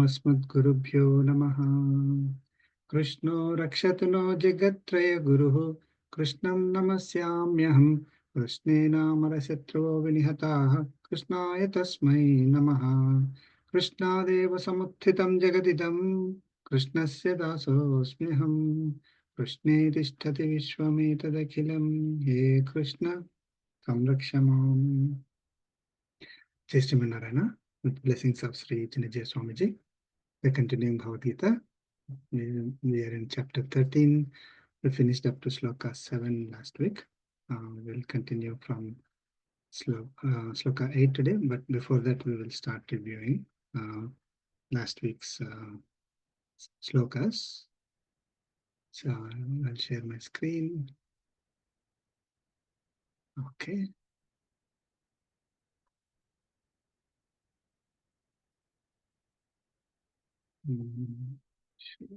Asmadgurubhyo namaha. Krishno rakshatuno jagattraya guruhu. Krishnam namasyamyaham. Krishne namarasatro vinihataha. Krishnaya tasmai namaha. Krishna deva samuthitam jagadidam. Krishnasya dasosmyaham. Krishne tishtati vishwametadakhilam. He Krishna samrakshamam. Jai Narayana. With blessings of Sri Chinna Swamiji. We're continuing Bhagavad Gita. We are in chapter 13. We finished up to sloka 7 last week. We'll continue from sloka 8 today, but before that we will start reviewing last week's slokas. So I'll share my screen. Okay. Sure.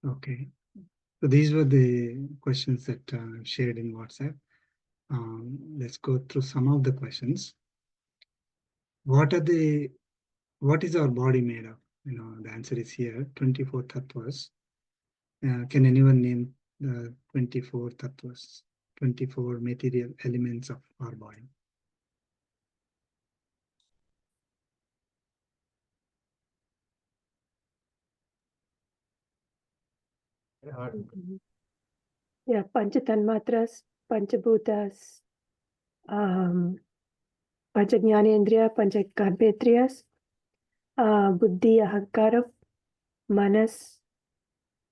Okay. So these were the questions that shared in WhatsApp. Let's go through some of the questions. What is our body made of? The answer is here, 24 tattvas. Can anyone name the 24 tattvas, 24 material elements of our body? Yeah, Panchatanmatras, Panchabhutas, Panchajnanendriya, Panchakarmetriyas, Buddhi, Ahankara, Manas,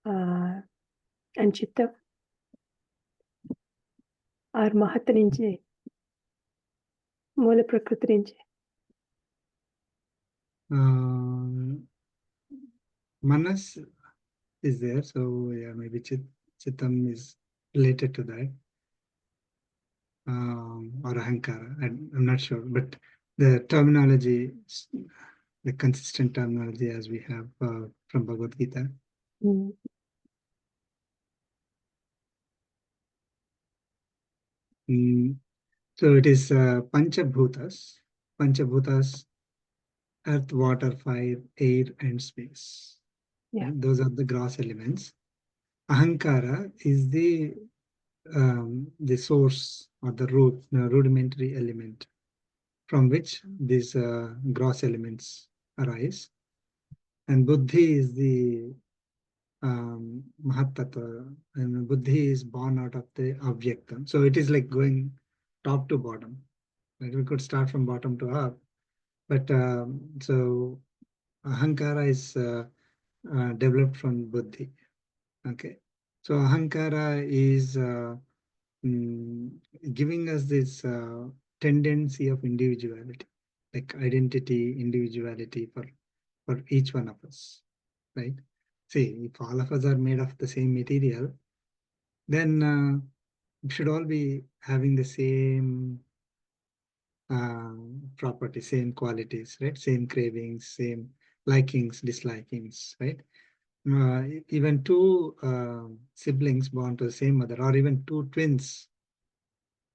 and Chitta are Mahata Ninche, Mula Prakriti Ninche. Manas is there, so yeah, maybe Chittam is related to that. Or Ahankara, I'm not sure, but the terminology, the consistent terminology as we have from Bhagavad Gita. So it is Panchabhutas. Panchabhutas, earth, water, fire, air, and space. Yeah. Those are the gross elements. Ahankara is the source or the root, rudimentary element from which these gross elements arise. And Buddhi is the Mahatattva, and Buddhi is born out of the Avyaktam. So it is like going top to bottom. Right? We could start from bottom to up, but so Ahankara is developed from Buddhi. Okay, so Ahankara is giving us this tendency of individuality, like identity, individuality for each one of us, right? See, if all of us are made of the same material, then we should all be having the same properties, same qualities, right? Same cravings, same likings, dislikings, right? Even two siblings born to the same mother, or even two twins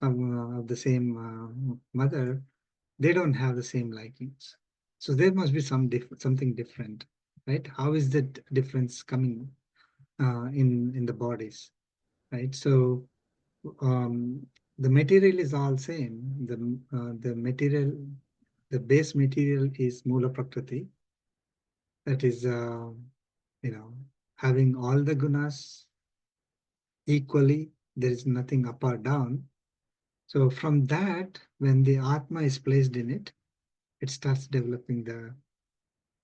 of the same mother, they don't have the same likings. So there must be something different, right? How is that difference coming in the bodies, right? So the material is all same. The material, the base material is Mula Prakriti. That is, having all the gunas equally. There is nothing up or down. So from that, when the Atma is placed in it, it starts developing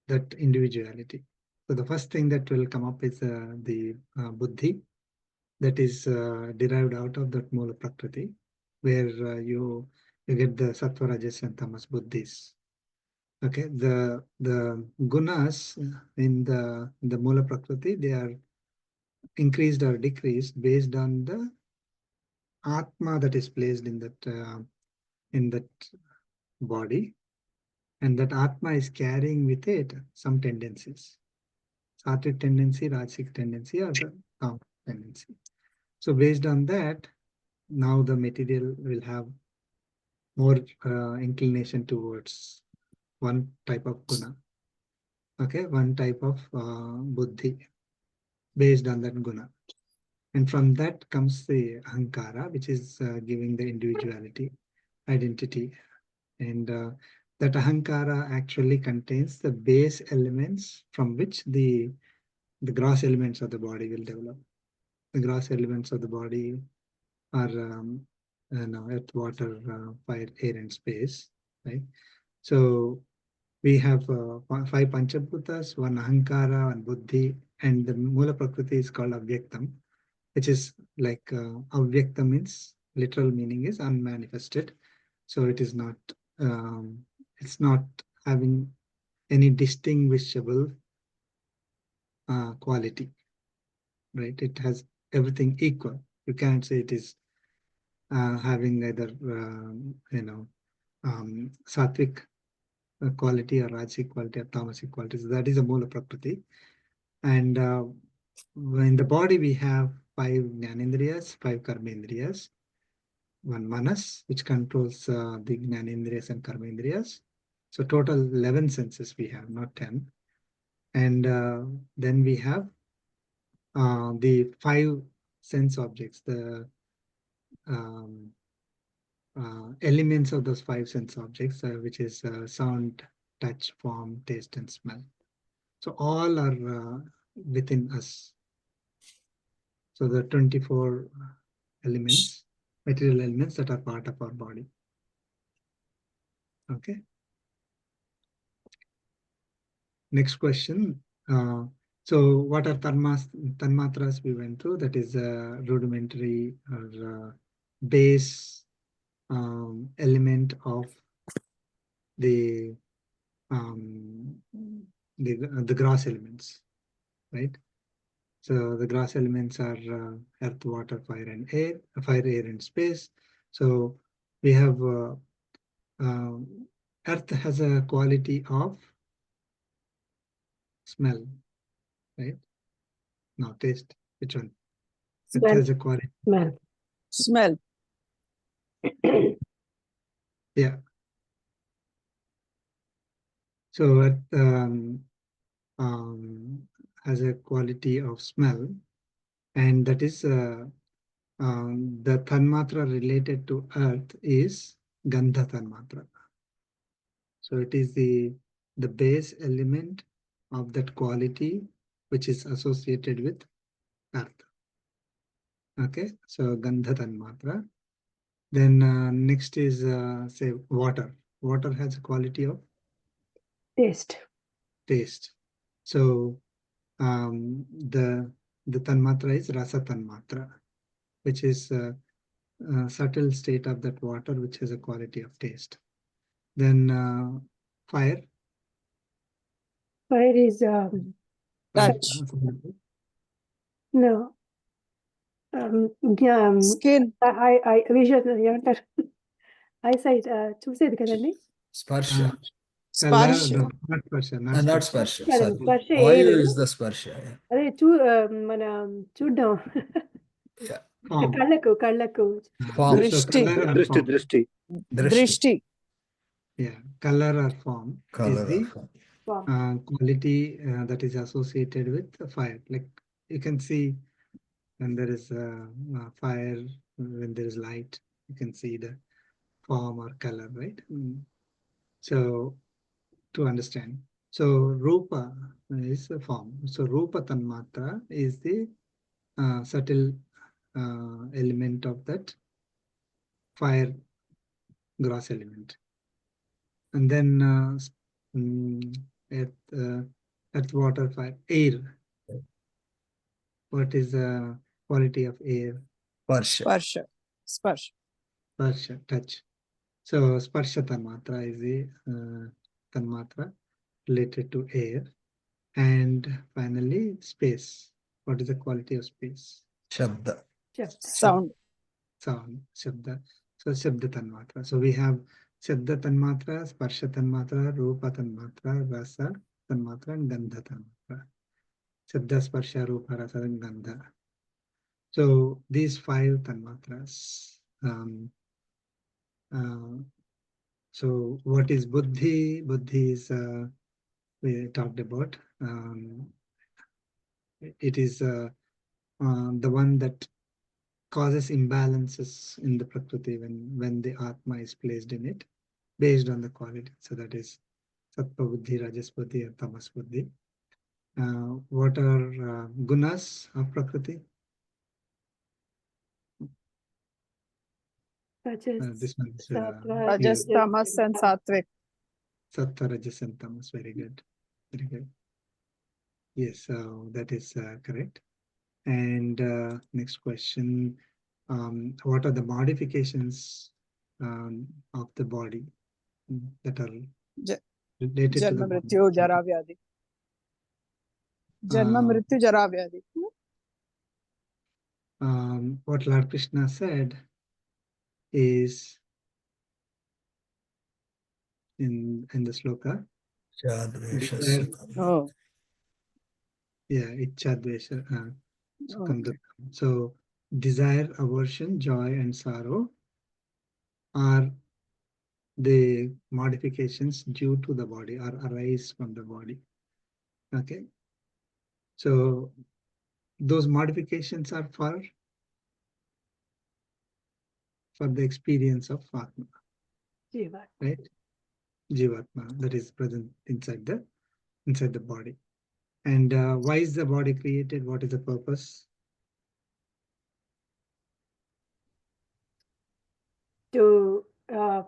that individuality. So the first thing that will come up is the Buddhi, that is derived out of that Mula Prakriti, where you get the Sattva, Rajas, and Tamas Buddhis. Okay, the gunas in the Mula Prakriti, they are increased or decreased based on the Atma that is placed in that body, and that Atma is carrying with it some tendencies, Sattvic tendency, Rajasic tendency, or the Tamasic tendency. So based on that, now the material will have more inclination towards one type of guna. Okay, one type of buddhi based on that guna. And from that comes the ahankara, which is giving the individuality, identity. And that ahankara actually contains the base elements from which the gross elements of the body will develop. The gross elements of the body are earth, water, fire, air, and space, right? So we have five Panchabhutas, one Ahankara, one Buddhi, and the Mula Prakriti is called Avyaktam, which is like Avyaktam means literal meaning is unmanifested. So it is not, it's not having any distinguishable quality, right? It has everything equal. You can't say it is having either, sattvic quality or rajasic quality or tamasic qualities. That is a Mula Prakriti. And in the body, we have five Jnanendriyas, five Karmendriyas, one Manas, which controls the Jnanendriyas and Karmendriyas. So total 11 senses we have, not 10. And then we have the five sense objects, the um, elements of those five sense objects, which is sound, touch, form, taste, and smell. So all are within us. So the 24 elements, material elements that are part of our body. Okay. Next question. So what are tanmatras we went through? That is rudimentary or base element of the the gross elements, right? So the gross elements are earth, water, fire, and air, air, and space. So we have earth has a quality of smell, right? No, taste. Which one? It Smell. has a quality. Smell. Smell. Yeah. So it has a quality of smell, and that is the tanmatra related to earth is gandha tanmatra. So it is the base element of that quality which is associated with earth. Okay, so gandha tanmatra. Then next is say water. Water has a quality of Taste. taste. So the tanmatra is rasa tanmatra, which is a subtle state of that water which has a quality of taste. Then fire. Fire is Touch. no. Skin. I vision ఏమంటారు eyesight చూసేది కదండి. Sparsha. Color, Sparsha. not sparsha, Not sparsha. కాదండి, Sorry. స్పర్శ Oil ఏడు. is the sparsha. అదే మన చూడ్డం Yeah. కళ్ళకు Form. So Drishti. color or Drishti, form. drishti. Drishti. Yeah, color or form Color is the of form. quality that is associated with the fire. Like you can see when there is fire, when there is light, you can see the form or color, right? So to understand, so rupa is the form. So rupa tanmatra is the subtle element of that fire gross element. And then earth, water, fire, air. What is the quality of air? Sparsha. Sparsha. Sparsha. Sparsha, touch. So sparsha tanmatra is the tanmatra related to air. And finally, space. What is the quality of space? Shabda. Sound. Sound, shabda. So shabda tanmatra. So we have shabda tanmatra, sparsha tanmatra, rupa tanmatra, rasa tanmatra, and gandha tanmatra. Shabda, sparsha, rupa, rasa, and gandha. So these five tanmatras So what is buddhi? Buddhi is we talked about. It is the one that causes imbalances in the prakriti when the atma is placed in it, based on the quality. So that is sattva buddhi, rajas buddhi, and tamas buddhi. What are gunas of prakriti? This one is Rajas, Tamas, and Sattvic. sattva, rajas, and tamas. Very good. Very good. Yes, that is correct. And next question, what are the modifications of the body that are related to Janma, the body? Mrityu, Jara, Vyadhi. Janma, Mrityu, Jara, Vyadhi. What Lord Krishna said is in the sloka. Chadvesha. Oh. Yeah, Ichchadvesha. Okay. So desire, aversion, joy, and sorrow are the modifications due to the body or arise from the body. Okay. So those modifications are for the experience of Atma, right? Jivatma, that is present inside the body. And why is the body created? What is the purpose? To for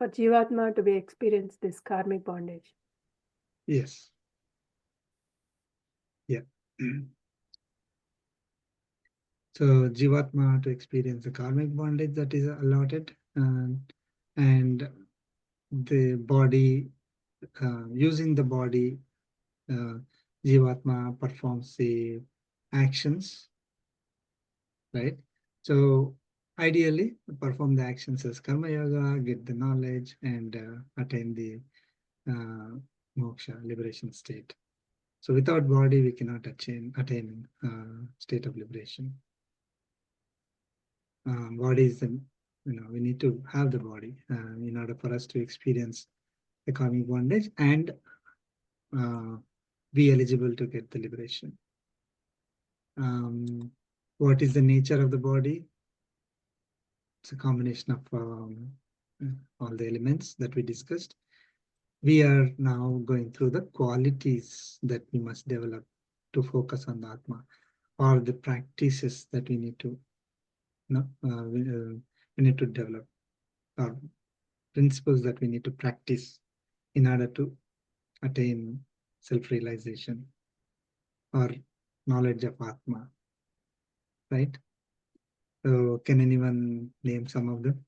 Jivatma to be experience this karmic bondage. Yes. Yeah. So Jivatma to experience the karmic bondage that is allotted, and the body, using the body, Jivatma performs the actions, right? So ideally, perform the actions as karma yoga, get the knowledge, and attain the moksha, liberation state. So without body, we cannot attain state of liberation. Body is the, we need to have the body in order for us to experience the karmic bondage and be eligible to get the liberation. What is the nature of the body? It's a combination of all the elements that we discussed. We are now going through the qualities that we must develop to focus on the Atma, or the practices that we need to, we need to develop, or principles that we need to practice in order to attain self-realization or knowledge of Atma, right? So can anyone name some of them?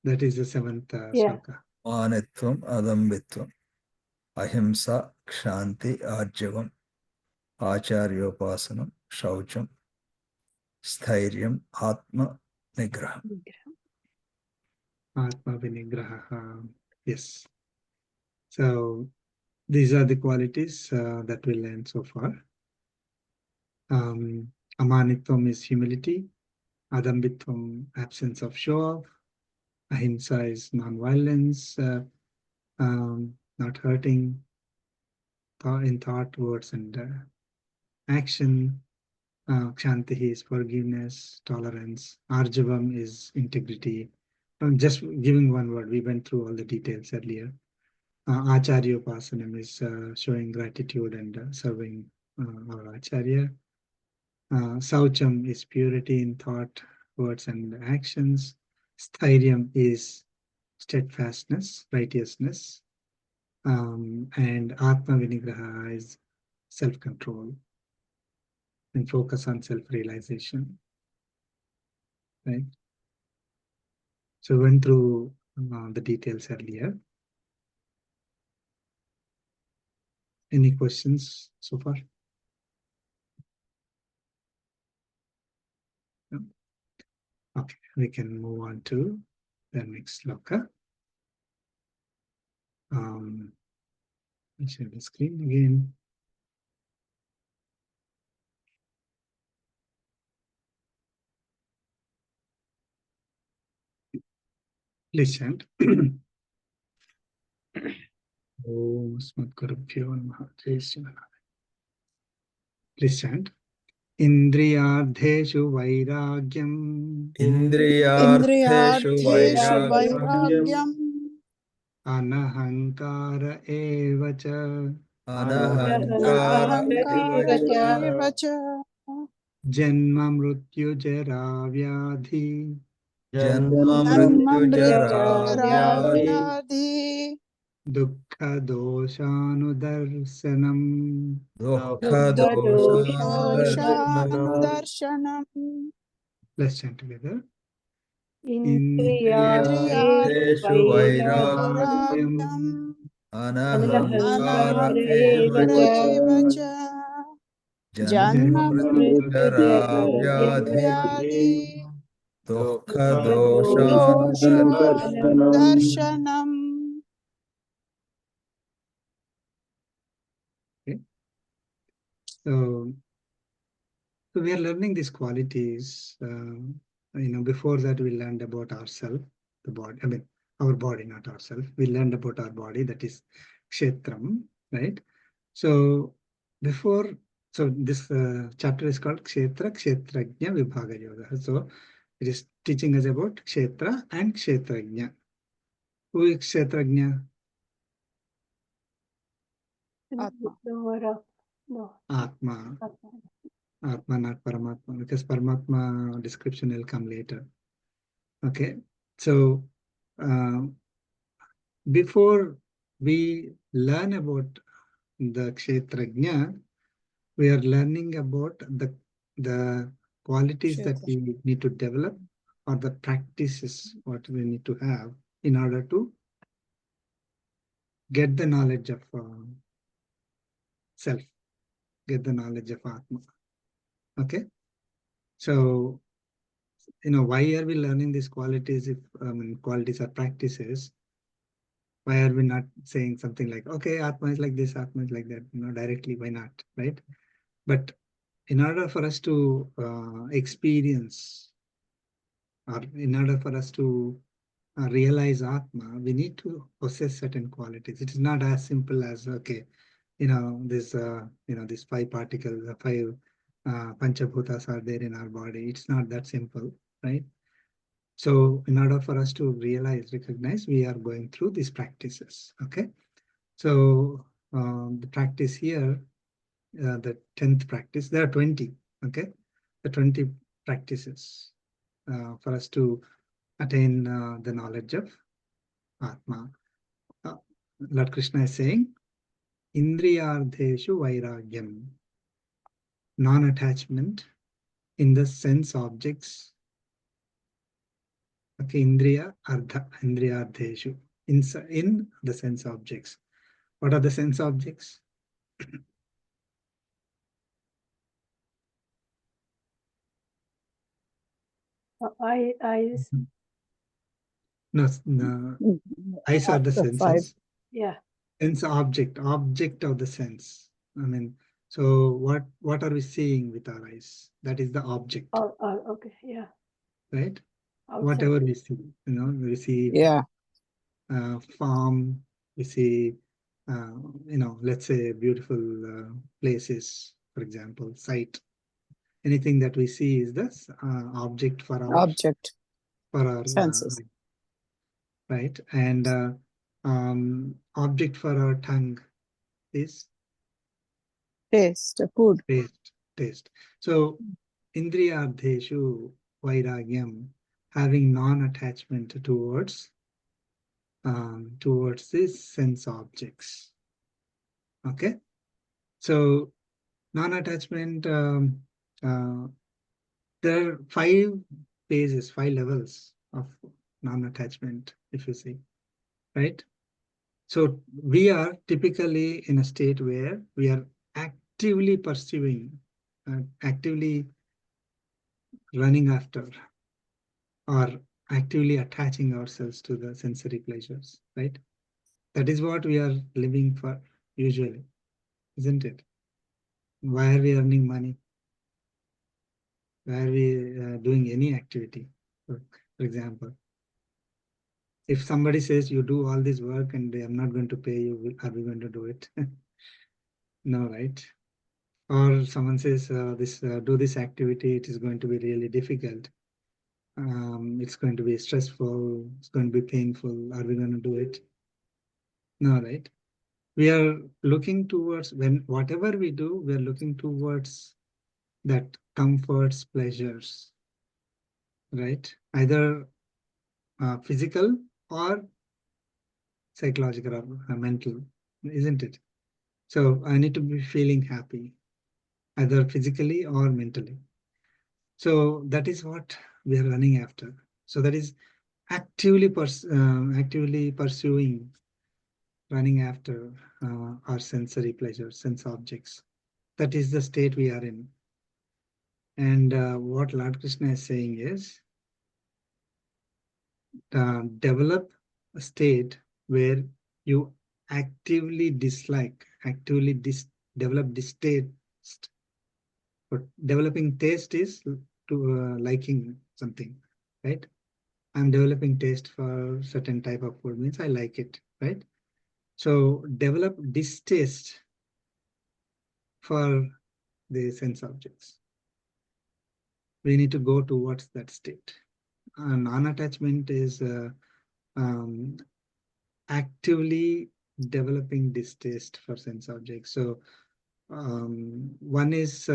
That is the seventh sloka. Manitvam, adambitvam, ahimsa, kshanti, arjavam, acharyopasanam, shaucham, स्थैर्यम आत्म निग्रह. Atma vinigraha. Yes. So these are the qualities that we learned so far. Amanitvam is humility. Adambitvam, absence of show-off. Ahimsa is non-violence, not hurting in thought, words, and action. Kshanti is forgiveness, tolerance. Arjavam is integrity. I'm just giving one word. We went through all the details earlier. Acharya Upasanam is showing gratitude and serving our Acharya. Saucham is purity in thought, words, and actions. Stairyam is steadfastness, righteousness. And Atma Vinigraha is self-control and focus on self-realization. Right? So we went through the details earlier. Any questions so far? No? Okay, we can move on to the next sloka. I'll share the screen again. Please chant. Om Smatgurubhyo Namaha. Jai Shri Ram. Please chant. Indriyardheshu vairagyam Indriyartheshu Indriyartheshu vairagyam vairagyam anahankara evacha anahankara anahankara evacha evacha janma mrityu jara vyadhi janma janma mrityu mrityu jara jara vyadhi vyadhi dukkha doshanudarsanam. dukkha doshanudarshanam doshanudarshanam Let's chant together. indriyartheshu vairagyam vairagyam anahankara anahankara evacha evacha janma janma mrityu jara mrityu vyadhi vyadhi dukkha doshanudarshanam. doshanudarshanam. Okay. So we are learning these qualities. Before that we learned about ourselves, the body. I mean, our body, not ourselves. We learned about our body, that is Kshetram, right? So this chapter is called Kshetrajna Vibhaga Yoga. So it is teaching us about Kshetra and Kshetrajna. Who is Kshetrajna? Atma. No. Atma. Atma. Atma, not Paramatma, because Paramatma description will come later. Okay, so before we learn about the Kshetrajna, we are learning about the qualities that Kshetra. we need to develop, or the practices what we need to have in order to get the knowledge of self, get the knowledge of Atma. Okay, so why are we learning these qualities? If qualities are practices, why are we not saying something like, okay, Atma is like this, Atma is like that, directly? Why not, right? But in order for us to experience, or in order for us to realize Atma, we need to possess certain qualities. It is not as simple as, okay, these five particles, the five panchabhutas are there in our body. It's not that simple, right? So in order for us to recognize, we are going through these practices. Okay. So the practice here, the 10th practice, there are 20. Okay. The 20 practices for us to attain the knowledge of Atma. Lord Krishna is saying, Indriyardheshu vairagyam, non-attachment in the sense objects. Okay, indriyardheshu, in the sense objects. What are the sense objects? Eyes. No, eyes are the The five. senses. Yeah. Sense object of the sense. I mean, so what are we seeing with our eyes? That is the object, Okay. Yeah. right? Outside. Whatever we see, we see Yeah. farm, we see, let's say beautiful places, for example, sight. Anything that we see is the object for our Object. Senses. right, and object for our tongue is Taste. Food. taste. So indriyardheshu vairagyam, having non-attachment towards these sense objects. Okay, so non-attachment, there are 5 phases, 5 levels of non-attachment, if you see, right? So we are typically in a state where we are actively pursuing, actively running after, or actively attaching ourselves to the sensory pleasures, right? That is what we are living for usually, isn't it? Why are we earning money? Why are we doing any activity, for example? If somebody says you do all this work and I'm not going to pay you, are we going to do it? No, right? Or someone says do this activity, it is going to be really difficult. It's going to be stressful, it's going to be painful. Are we going to do it? No, right? We are looking towards, when whatever we do, we are looking towards that comforts, pleasures, right? Either physical or psychological or mental, isn't it? So I need to be feeling happy, either physically or mentally. So that is what we are running after. So that is actively pursuing, running after our sensory pleasures, sense objects. That is the state we are in. And what Lord Krishna is saying is, develop a state where you actively develop distaste. But developing taste is to liking something, right? I'm developing taste for certain type of food, means I like it, right? So develop distaste for the sense objects. We need to go towards that state. Non-attachment is um, actively developing distaste for sense objects. So one is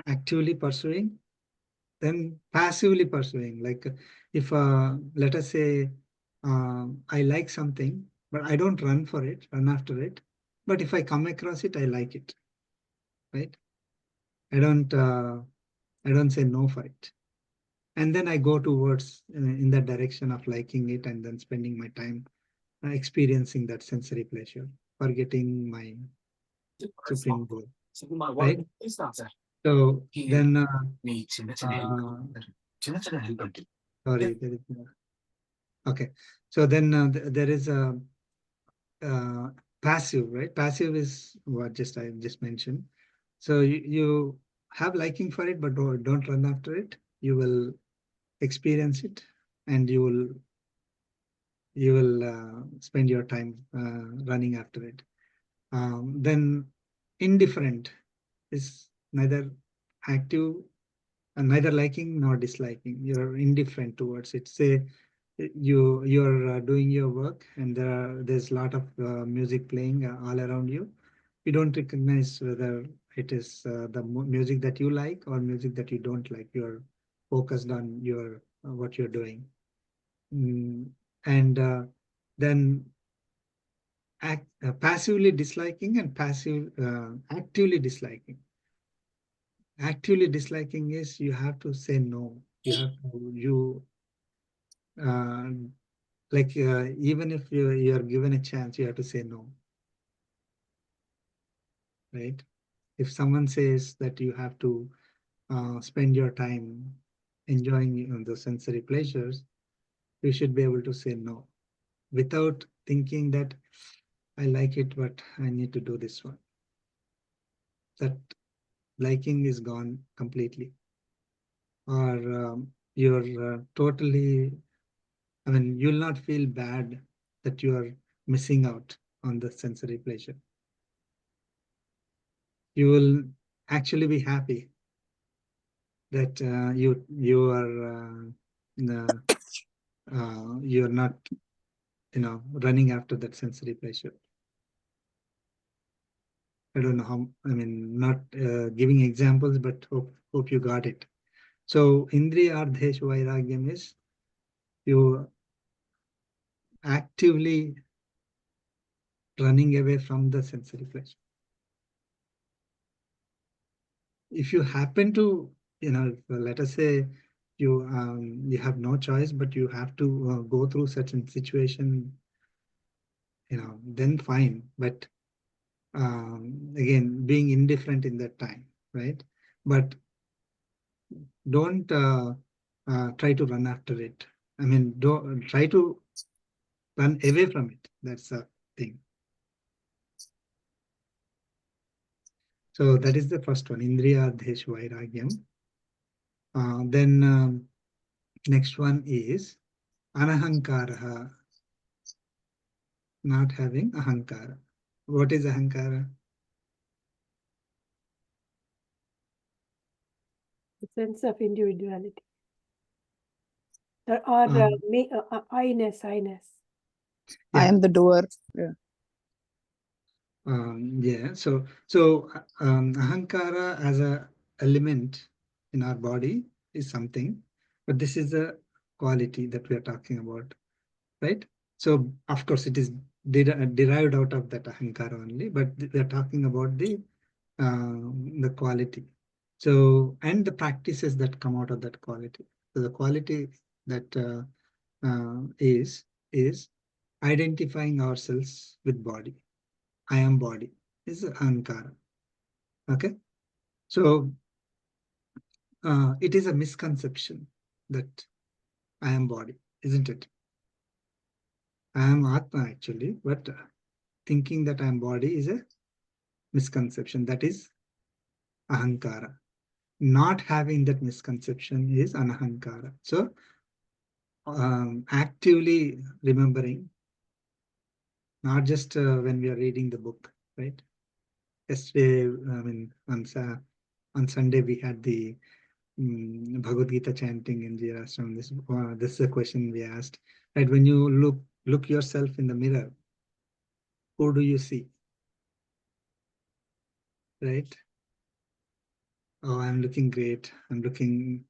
actively pursuing, then passively pursuing. Like if let us say I like something, but I don't run after it. But if I come across it, I like it, right? I don't say no for it. And then I go towards in that direction of liking it and then spending my time experiencing that sensory pleasure, forgetting my supreme goal, right? So then, sorry, there is okay. So then there is a passive, right? Passive is what I just mentioned. So you have liking for it, but don't run after it. You will experience it, and you will spend your time running after it. Then indifferent is neither active, neither liking nor disliking. You're indifferent towards it. Say you're doing your work and there's a lot of music playing all around you. You don't recognize whether it is the music that you like or music that you don't like. You're focused on your what you're doing. And then passively disliking and actively disliking. Actively disliking is you have to say no. You have to uh, like even if you are given a chance, you have to say no, right? If someone says that you have to spend your time enjoying the sensory pleasures, you should be able to say no without thinking that I like it, but I need to do this one. That liking is gone completely, or you're totally, I mean, you'll not feel bad that you are missing out on the sensory pleasure. You will actually be happy that you are you're not running after that sensory pleasure. I don't know how, I mean, not giving examples, but hope you got it. So Indriya Ardhesh Vairagyam is you actively running away from the sensory pleasure. If you happen to, let us say you have no choice, but you have to go through such a situation, then fine. But again, being indifferent in that time, right? But don't try to run after it. I mean, don't try to run away from it. That's the thing. So that is the first one, Indriya Adhesh Vairagyam. Then next one is anahankaraha, not having ahankara. What is ahankara? The sense of individuality. Or I-ness. I Yeah. am the doer. Yeah. Yeah. So ahankara as a element in our body is something, but this is a quality that we are talking about, right? So of course it is derived out of that ahankara only, but we are talking about the quality. So and the practices that come out of that quality. So the quality that is identifying ourselves with body. I am body is ahankara. Okay, so it is a misconception that I am body, isn't it? I am Atma actually, but thinking that I am body is a misconception. That is ahankara. Not having that misconception is anahankara. So actively remembering, not just when we are reading the book, right? Yesterday, I mean, on Sunday we had the Bhagavad Gita chanting in Jeeyar ashram. This is a question we asked. Right, when you look yourself in the mirror, who do you see? Right? Oh, I'm looking great. I'm looking,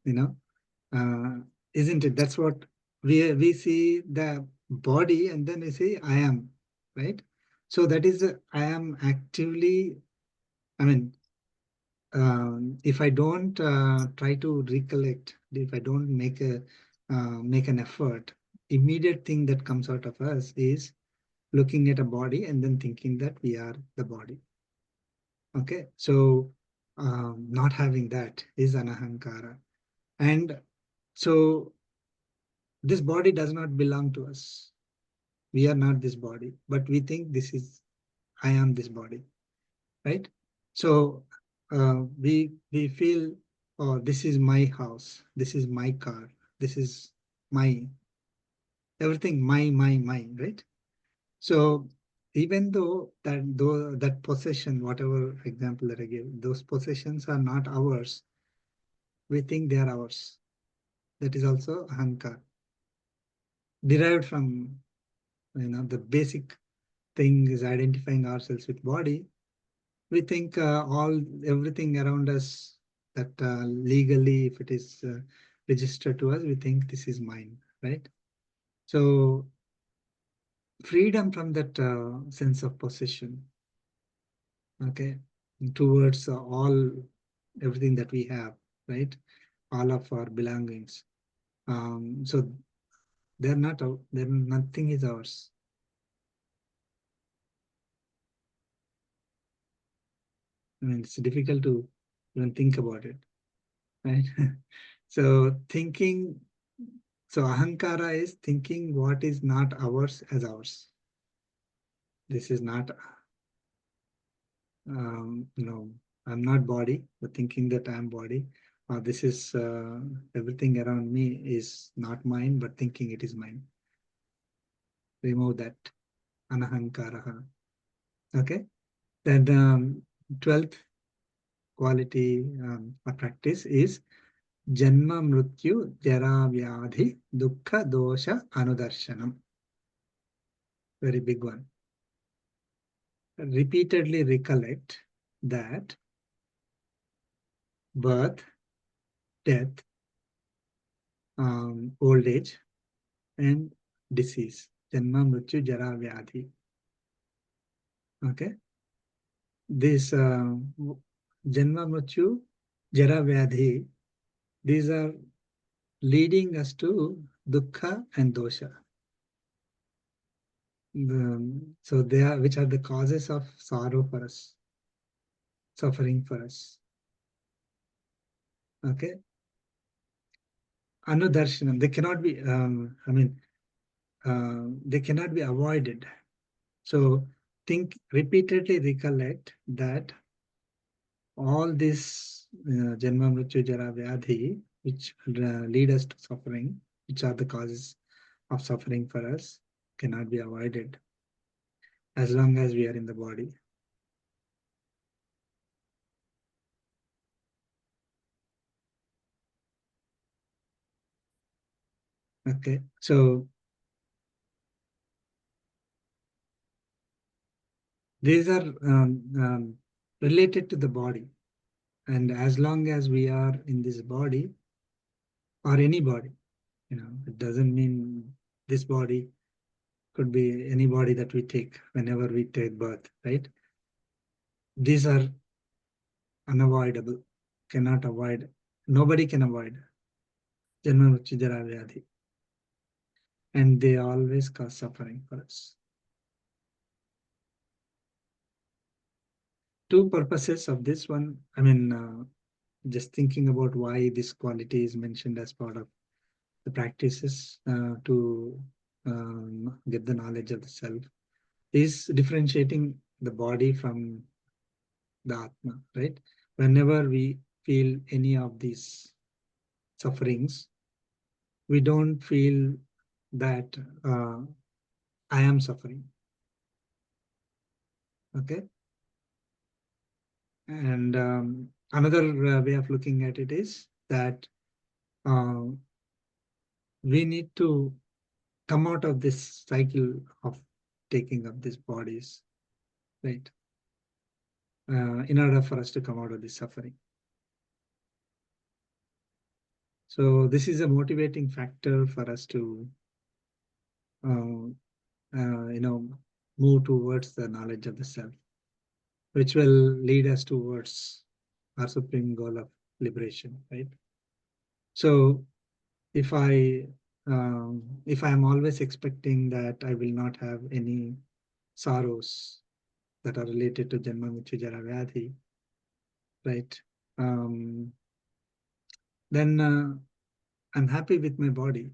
isn't it? That's what we see the body, and then we say I am, right? So that is I am actively. I mean, if I don't try to recollect, if I don't make an effort, immediate thing that comes out of us is looking at a body and then thinking that we are the body. Okay, so not having that is anahankara, and so this body does not belong to us. We are not this body, but we think this is I am this body, right? So we feel, oh, this is my house, this is my car, this is my everything, my, right? So even though that possession, whatever example that I gave, those possessions are not ours, we think they are ours. That is also ahankar, derived from the basic thing is identifying ourselves with body. We think everything around us that legally, if it is registered to us, we think this is mine, right? So freedom from that sense of possession, okay, towards everything that we have, right? All of our belongings. So they're not they're nothing is ours. I mean, it's difficult to even think about it, right? So thinking, so ahankara is thinking what is not ours as ours. This is not, I'm not body, but thinking that I'm body. This is everything around me is not mine, but thinking it is mine. Remove that anahankaraha. Okay. Then 12th quality or practice is Janma Mrityu Jara Vyadhi Dukkha Dosha Anudarshanam. Very big one. Repeatedly recollect that birth, death, old age, and disease. Janma Mrityu Jara Vyadhi. Okay. This Janma Mrityu Jara Vyadhi, these are leading us to dukkha and dosha. So they are, which are the causes of sorrow for us, suffering for us. Okay. Anudarshanam, they cannot be, they cannot be avoided. So think, repeatedly recollect that all this Janma Mrityu Jara Vyadhi, which lead us to suffering, which are the causes of suffering for us cannot be avoided as long as we are in the body. Okay, so these are related to the body, and as long as we are in this body or any body, it doesn't mean this body, could be any body that we take whenever we take birth, right? These are unavoidable, cannot avoid, nobody can avoid Janma Mrityu Jara Vyadhi, and they always cause suffering for us. Two purposes of this one, just thinking about why this quality is mentioned as part of the practices to get the knowledge of the self, is differentiating the body from the Atma, right? Whenever we feel any of these sufferings, we don't feel that I am suffering. Okay. And another way of looking at it is that uh, we need to come out of this cycle of taking up these bodies, right? In order for us to come out of this suffering. So this is a motivating factor for us to, move towards the knowledge of the self, which will lead us towards our supreme goal of liberation, right? So if I am always expecting that I will not have any sorrows that are related to Janma Mrityu Jara Vyadhi, right? Then I'm happy with my body,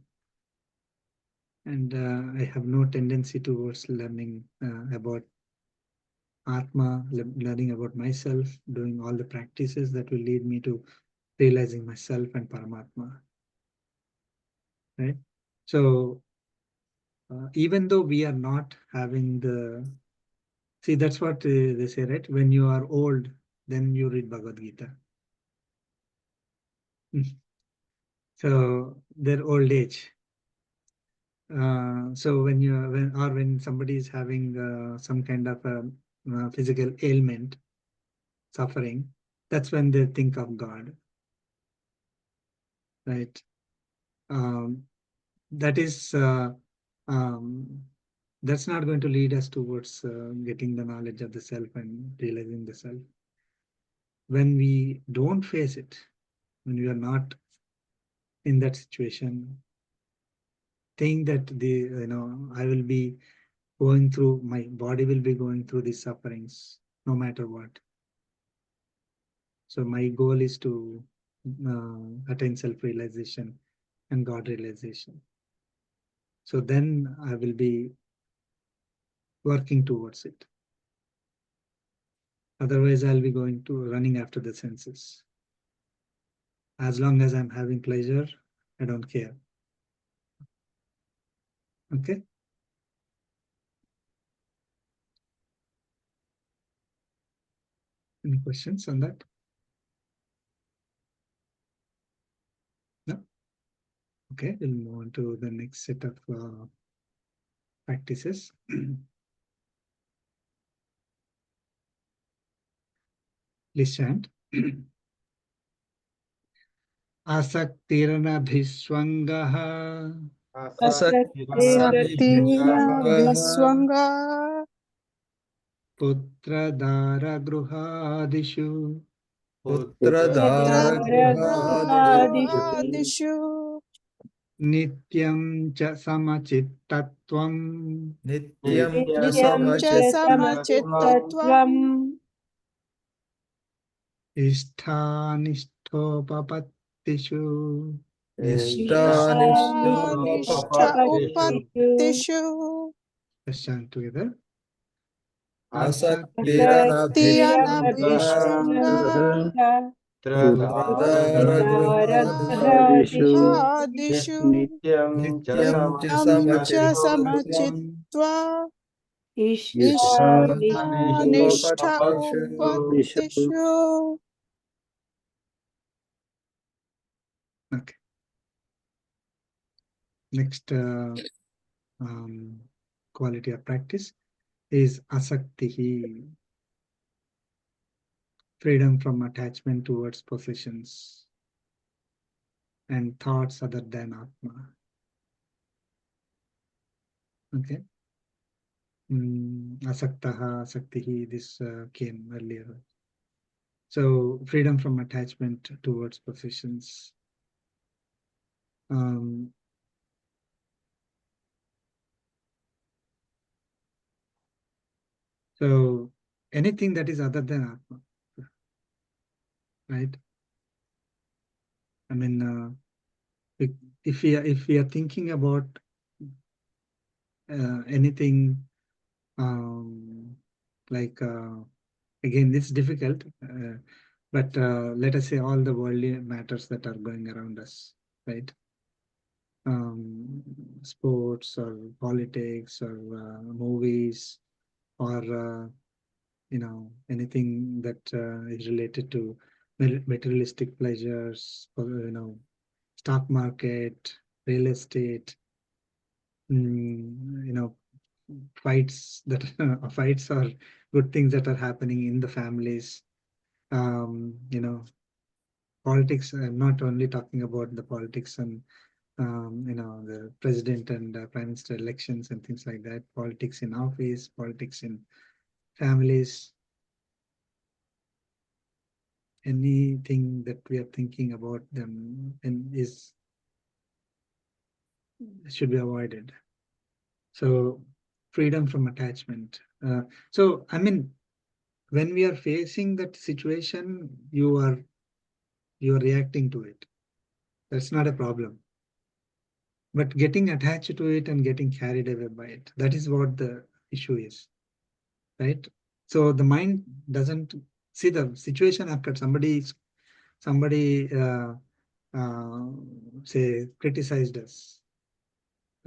and I have no tendency towards learning about Atma, learning about myself, doing all the practices that will lead me to realizing myself and Paramatma, right? So even though we are not having the, see, that's what they say, right? When you are old, then you read Bhagavad Gita. So their old age. So when somebody is having some kind of a physical ailment, suffering, that's when they think of God, right? That is that's not going to lead us towards getting the knowledge of the self and realizing the self. When we don't face it, when we are not in that situation, think that I will be going through, my body will be going through these sufferings no matter what. So my goal is to attain self-realization and God realization. So then I will be working towards it. Otherwise, I'll be going to running after the senses. As long as I'm having pleasure, I don't care. Okay. Any questions on that? No? Okay, we'll move on to the next set of practices. Please chant. Asaktirnabhiswangaha Asaktirnabhisvanga Putradara Gruhadishu Putradharagruhadishu Nityam cha samachittatvam Nityam cha Nityam cha samachittatvam samachittatvam Ishthanishthopapattishu Ishtanishtha Ishtanishtopapattishu upattishu Let's chant together. Asaktiranabhisvanga Tiyanabhisvanga पुत्रदारगृहादिषु आदिषु नित्यं च नित्यं च समचित्तत्वम् समचित्वा इष्टानिष्टोपपत्तिषु इष्टानिष्ठोपत्तिषु Okay. Next quality of practice is asaktihi, freedom from attachment towards possessions and thoughts other than Atma. Okay. Asaktaha, asaktihi, this came earlier. So freedom from attachment towards possessions. So anything that is other than Atma, right? I mean, if we are thinking about anything like again, it's difficult, but let us say all the worldly matters that are going around us, right? Sports or politics or movies or anything that is related to materialistic pleasures, or stock market, real estate, fights that fights or good things that are happening in the families. Politics. I'm not only talking about the politics and the president and prime minister elections and things like that. Politics in office, politics in families, anything that we are thinking about them and is should be avoided. So freedom from attachment. So I mean, when we are facing that situation, you are reacting to it. That's not a problem. But getting attached to it and getting carried away by it, that is what the issue is, right? So the mind doesn't see the situation after somebody say criticized us.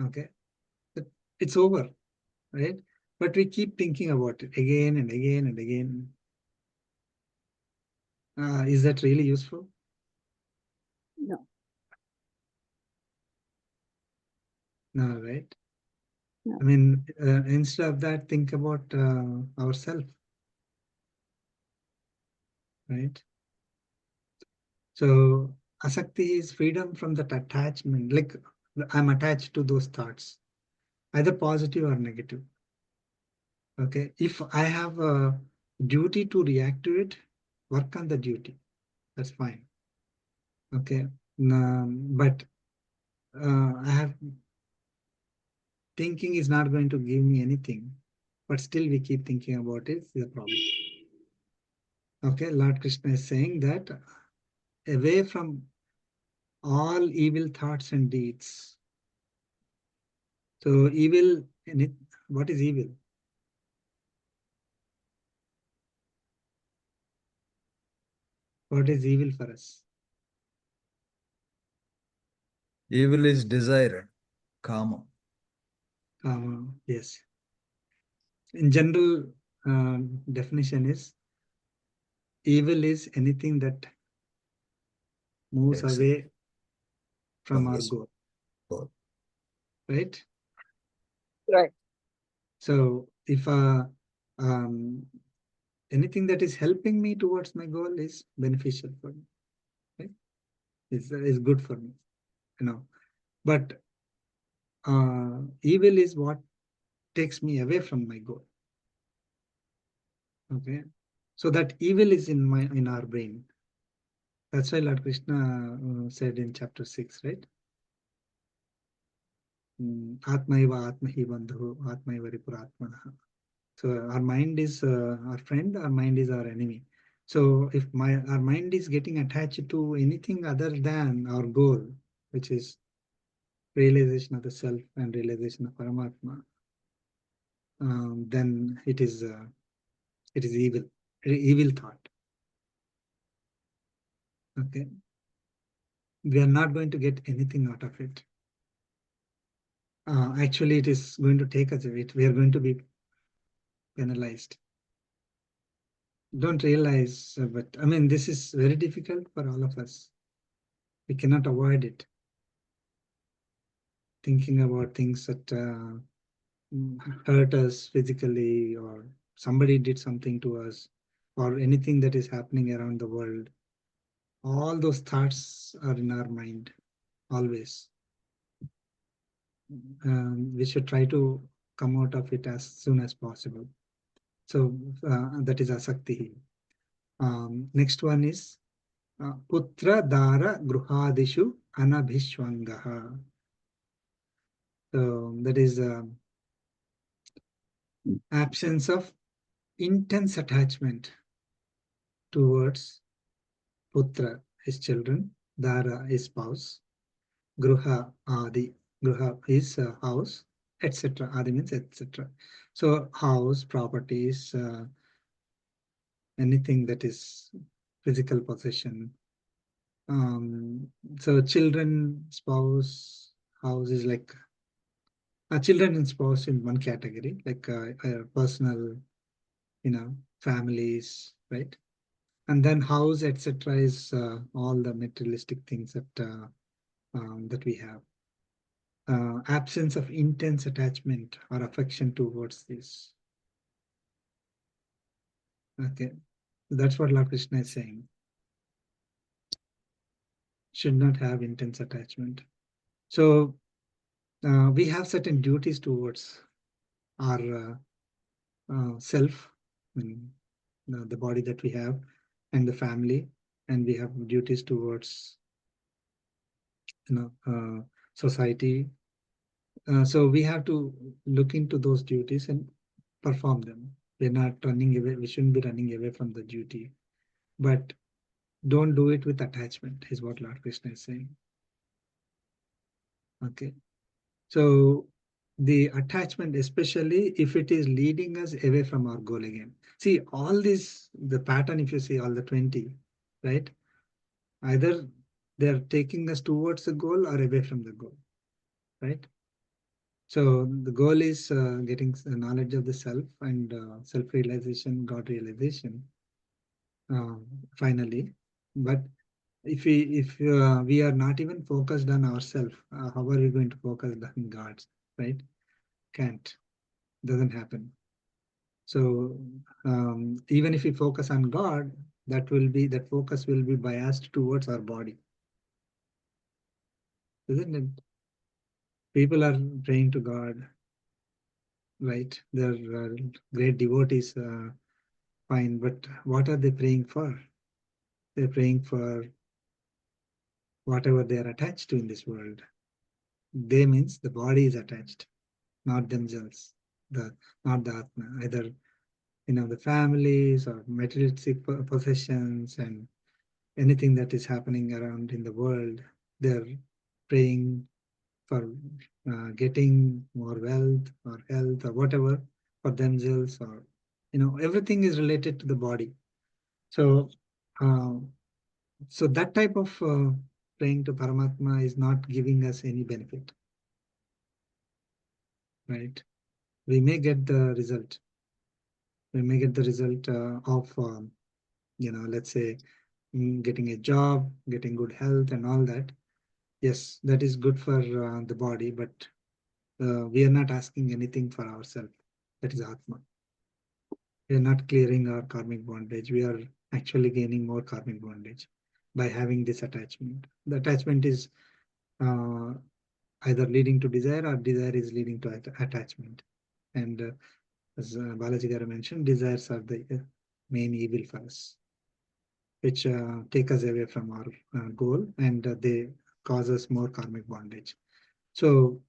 Okay, it's over, right? But we keep thinking about it again and again and again. Is that really useful? No. No, right? No. I mean, instead of that, think about ourselves, right? So asakti is freedom from that attachment. Like I'm attached to those thoughts, either positive or negative. Okay, if I have a duty to react to it, work on the duty. That's fine. Okay, but I have thinking is not going to give me anything, but still we keep thinking about it. Is the problem. Okay, Lord Krishna is saying that away from all evil thoughts and deeds. So evil, what is evil? What is evil for us? Evil is desire, kama. Yes. In general, definition is evil is anything that moves Yes. away from our Yes. goal. Goal. Right? Right. So if anything that is helping me towards my goal is beneficial for me, right? Is good for me, But evil is what takes me away from my goal. Okay, so that evil is in our brain. That's why Lord Krishna said in chapter 6, right? Atma eva atmahi bandhu, atma eva ripuratmana. So our mind is our friend, our mind is our enemy. So if our mind is getting attached to anything other than our goal, which is realization of the self and realization of Paramatma, then it is evil, evil thought. Okay. We are not going to get anything out of it. Actually, it is going to take us away. We are going to be penalized. Don't realize, but I mean, this is very difficult for all of us. We cannot avoid it. Thinking about things that hurt us physically, or somebody did something to us, or anything that is happening around the world. All those thoughts are in our mind always. We should try to come out of it as soon as possible. So that is asakti. Next one is putra dara gruhadishu anabhishwangaha. So that is absence of intense attachment towards putra, his children, dara, his spouse, gruha, adi, gruha is house, etc. Adi means etc. So house, properties, anything that is physical possession. So children, spouse, house is like children and spouse in one category, like personal, families, right? And then house, etc., is all the materialistic things that we have. Absence of intense attachment or affection towards this. Okay, that's what Lord Krishna is saying. Should not have intense attachment. So we have certain duties towards our self, the body that we have, and the family, and we have duties towards society. So we have to look into those duties and perform them. We're not running away. We shouldn't be running away from the duty, but don't do it with attachment, is what Lord Krishna is saying. Okay. So the attachment, especially if it is leading us away from our goal again. See, all this, the pattern, if you see all the 20, right? Either they're taking us towards the goal or away from the goal, right? So the goal is getting knowledge of the self and self-realization, God realization, finally. But if we are not even focused on ourselves, how are we going to focus on God, right? Can't. Doesn't happen. So even if we focus on God, that focus will be biased towards our body, isn't it? People are praying to God, right? They're great devotees, fine, but what are they praying for? They're praying for whatever they are attached to in this world. They means the body is attached, not themselves, not the Atma, either the families or materialistic possessions and anything that is happening around in the world. They're praying for getting more wealth or health or whatever for themselves, or everything is related to the body. So uh, so that type of praying to Paramatma is not giving us any benefit, right? We may get the result. We may get the result of let's say getting a job, getting good health and all that. Yes, that is good for the body, but we are not asking anything for ourselves. That is Atma. We are not clearing our karmic bondage. We are actually gaining more karmic bondage by having this attachment. The attachment is uh, either leading to desire, or desire is leading to attachment. And as Balaji Gara mentioned, desires are the main evil for us, which take us away from our goal, and they cause us more karmic bondage. So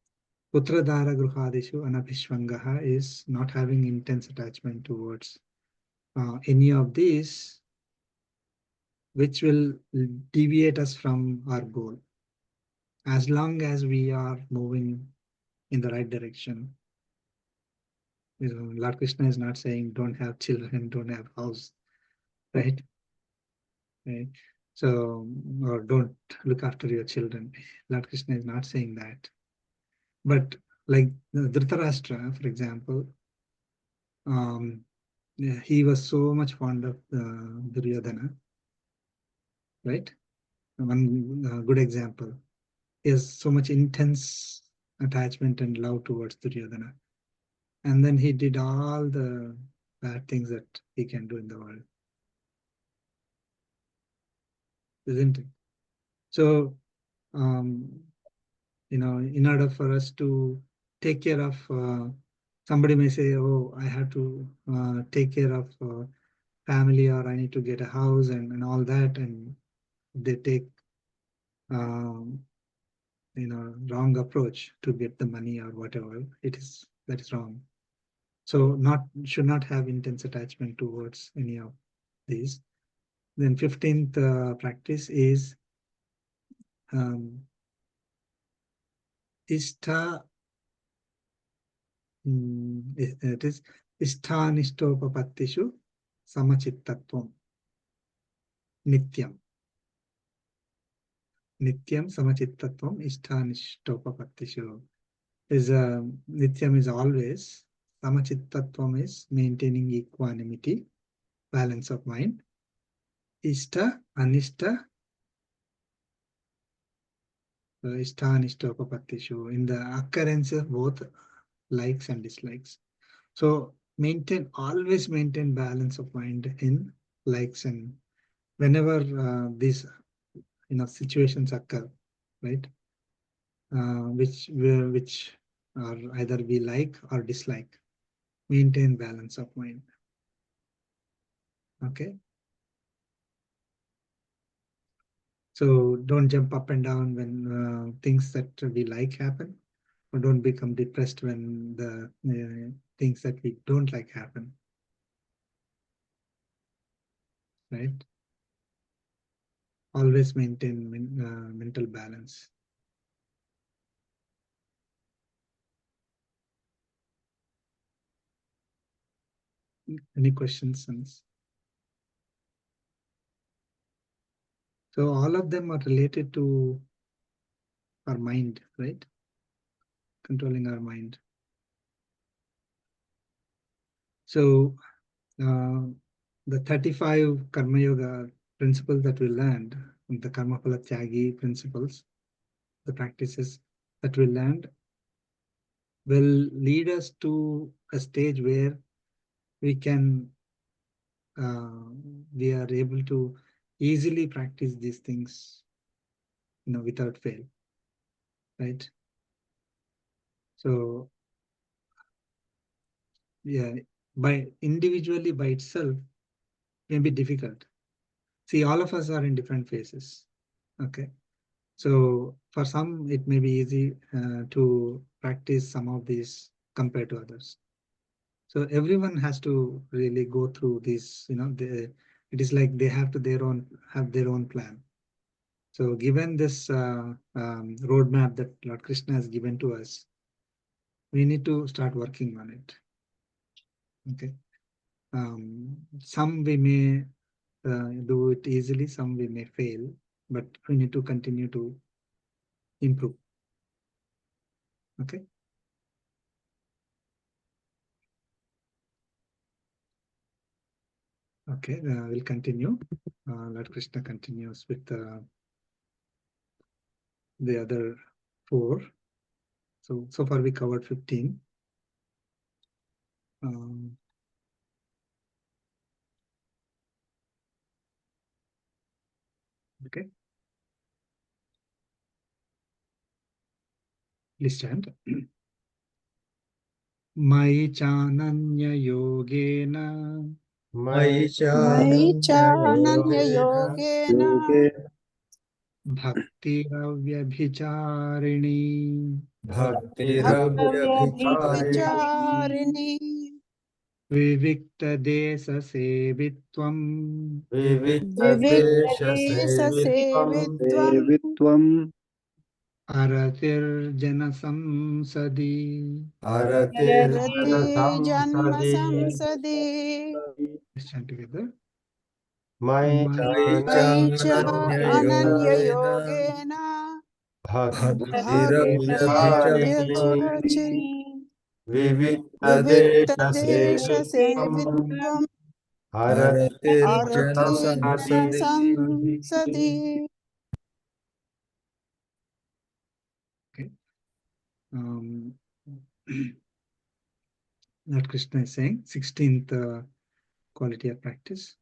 Putradhara Gruhadishu Anabhishwangaha is not having intense attachment towards any of these, which will deviate us from our goal. As long as we are moving in the right direction, Lord Krishna is not saying don't have children, don't have house, right? Right. So, or don't look after your children. Lord Krishna is not saying that. But like Dhritarashtra, for example, he was so much fond of Duryodhana, right? One good example. He has so much intense attachment and love towards Duryodhana. And then he did all the bad things that he can do in the world. Isn't it? So, in order for us to take care of, somebody may say, oh, I have to take care of family, or I need to get a house and all that. And they take, um, wrong approach to get the money or whatever it is, that is wrong. So should not have intense attachment towards any of these. Then 15th practice is Ishta. It is Ishthanishtopapatishu Samachittatvam. Nityam. Nityam Samachittatvam Ishthanishtopapatishu. Nityam is always. Samachittatvam is maintaining equanimity, balance of mind. Ishta, Anishta, Ishthanishtopapatishu. In the occurrence of both likes and dislikes. So always maintain balance of mind in likes, and whenever these situations occur, right? Which are either we like or dislike, maintain balance of mind. Okay. So don't jump up and down when things that we like happen, or don't become depressed when the things that we don't like happen. Right? Always maintain mental balance. Any questions? So all of them are related to our mind, right? Controlling our mind. So the 35 Karma Yoga principles that we learned, the Karma Phala Tyagi principles, the practices that we learned, will lead us to a stage where we are able to easily practice these things, without fail, right? So yeah, individually by itself may be difficult. See, all of us are in different phases. Okay. So for some, it may be easy to practice some of these compared to others. So everyone has to really go through this, it is like they have their own plan. So given this roadmap that Lord Krishna has given to us, we need to start working on it. Okay. Some we may do it easily, some we may fail, but we need to continue to improve. Okay. Okay, we'll continue. Lord Krishna continues with the other 4. So far we covered 15. Okay. Please stand. Mai chananya yogena Mಯಿ Mಯಿ ಚಾನನ್ಯ ಚಾನನ್ಯಯೋಗೇನ bhakti avyabhicharini ಭಕ್ತಿರವ್ಯಭಿಚಾರಿಣಿ ಭಕ್ತವ್ಯಭಿಚಾರಿಣಿ vivikta desa sevitvam ವಿವಿಕ್ತ ದೇಶ ವಿವಿಕ್ತದೇಶ ಸೇವಿತ್ವಂ ಸೇವಿತ್ವಂ सेवित्वम् aratirjana samsadi ಅರತಿರ್ಜನ ರತಿ ಜನ್ಮ ಸಂಸದಿ ಸಂಸದಿ. Let's chant together. मयि मयि च चानन्ययोगेन अनन्ययोगेन भक्तिरव्यभिचारिणी भक्तिरव्यभिचारिणी विविक्तदेशसेवित्वम् विविक्तदेशसेवित्वम् हरतिर्जन अरति संसदि संसदि. Okay. Um, Lord Krishna is saying 16th quality of practice.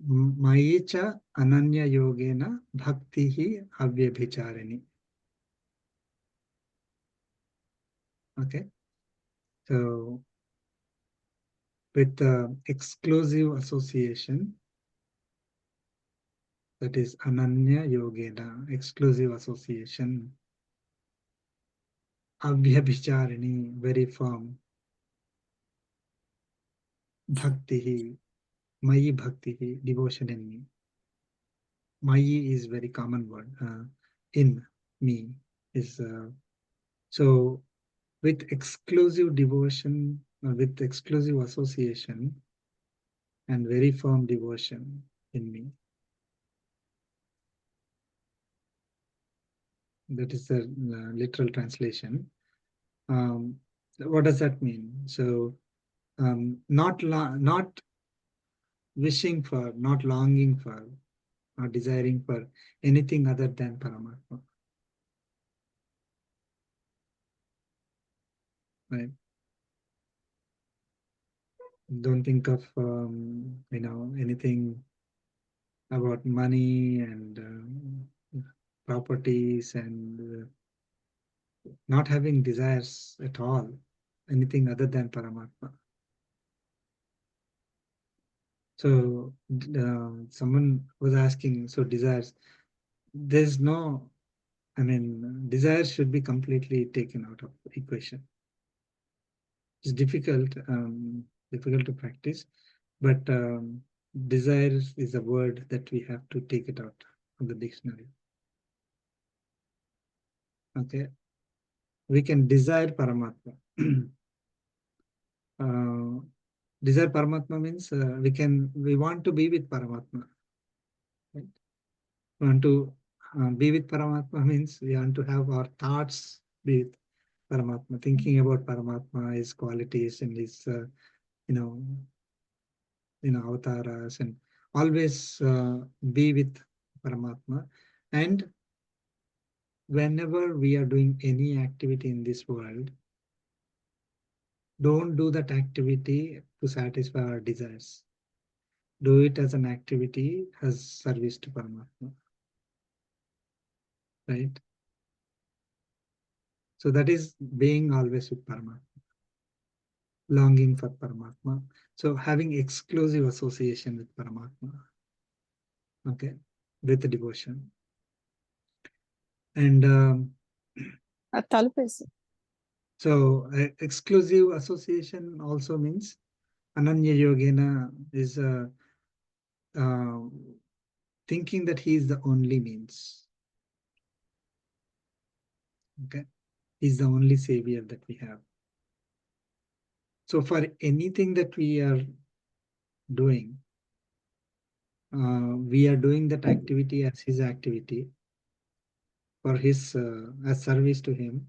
Mayicha ananya yogena bhaktihi avyabhicharini. Okay. So with exclusive association, that is ananya yogena, exclusive association. Avyabhicharini, very firm. Bhaktihi, Mayi Bhaktihi, devotion in me. Mayi is very common word. In me is so with exclusive devotion, with exclusive association, and very firm devotion in me. That is the literal translation. What does that mean? So not wishing for, not longing for, not desiring for anything other than Paramatma. Right? Don't think of anything about money and properties and not having desires at all, anything other than Paramatma. So someone was asking, so desires, there's no, desires should be completely taken out of the equation. It's difficult to practice, but desire is a word that we have to take it out of the dictionary. Okay, we can desire Paramatma. Desire Paramatma means we want to be with Paramatma. Right? Want to be with Paramatma means we want to have our thoughts be with Paramatma, thinking about Paramatma, his qualities and his avataras, and always be with Paramatma. And whenever we are doing any activity in this world, don't do that activity to satisfy our desires. Do it as an activity as service to Paramatma. Right? So that is being always with Paramatma, longing for Paramatma. So having exclusive association with Paramatma. Okay, with the devotion. And so exclusive association also means Ananya Yogena is thinking that he is the only means. Okay, he's the only savior that we have. So for anything that we are doing, we are doing that activity as his activity for his as service to him,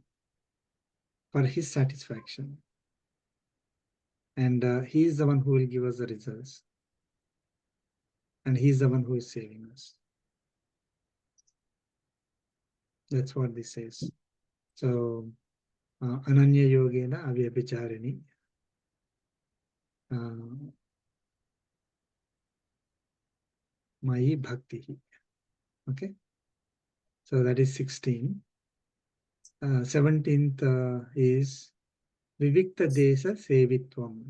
for his satisfaction, and he is the one who will give us the results, and he is the one who is saving us. That's what this says. So Ananya Yogena Avyabhicharini. Mayi Bhakti. Okay. So that is 16. 17th is Vivikta Desha Sevitvam.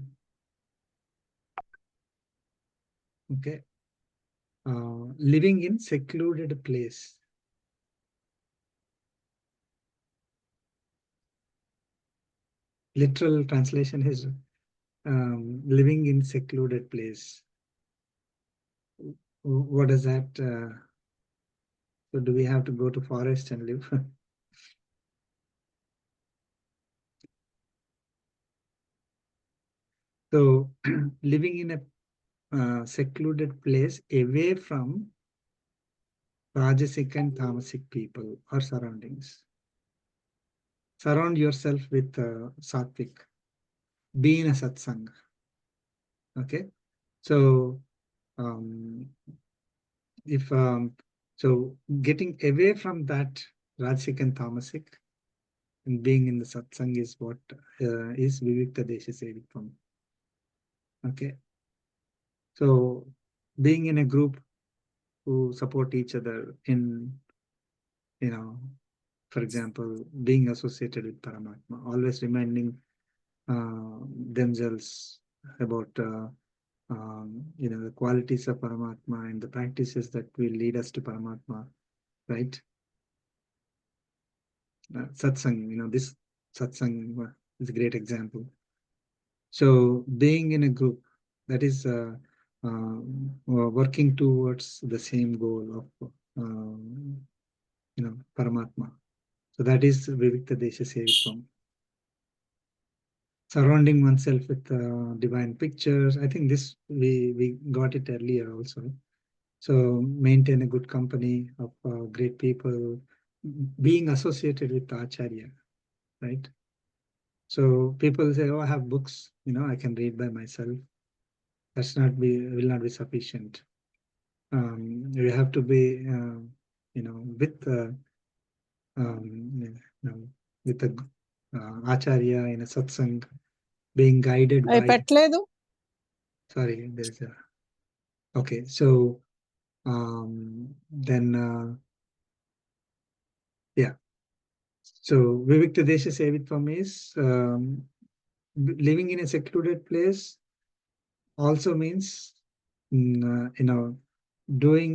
Okay. Living in secluded place. Literal translation is living in secluded place. What is that? So do we have to go to forest and live? So living in a secluded place away from Rajasic and Tamasic people or surroundings. Surround yourself with Sattvic. Be in a satsang. Okay. So, if so, getting away from that Rajasic and Tamasic and being in the satsang is what is Vivikta Desha Sevitvam. Okay. So, being in a group who support each other in, for example, being associated with Paramatma, always reminding themselves about the qualities of Paramatma and the practices that will lead us to Paramatma, right? Satsang, this satsang is a great example. So being in a group that is working towards the same goal of Paramatma. So that is Vivikta Desha Sevitvam. Surrounding oneself with divine pictures. I think this we got it earlier also. So maintain a good company of great people, being associated with Acharya, right? So people say, "Oh, I have books, I can read by myself." Will not be sufficient. You have to be, with with a Acharya in a satsang, being guided అవి by. పెట్టలేదు. Sorry, there's a. Okay, so then yeah. So Vivikta Desha Sevitvam is living in a secluded place also means doing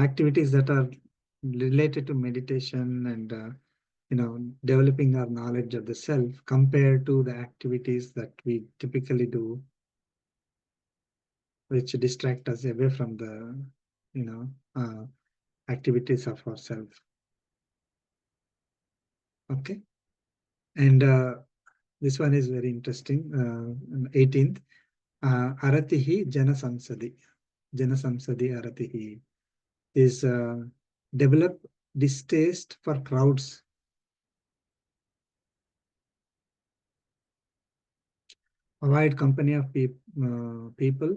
activities that are related to meditation and developing our knowledge of the self compared to the activities that we typically do, which distract us away from the activities of ourself. Okay. And this one is very interesting. 18th. Aratihi Jana Samsadi. Jana Samsadi Aratihi is develop distaste for crowds. Avoid company of people.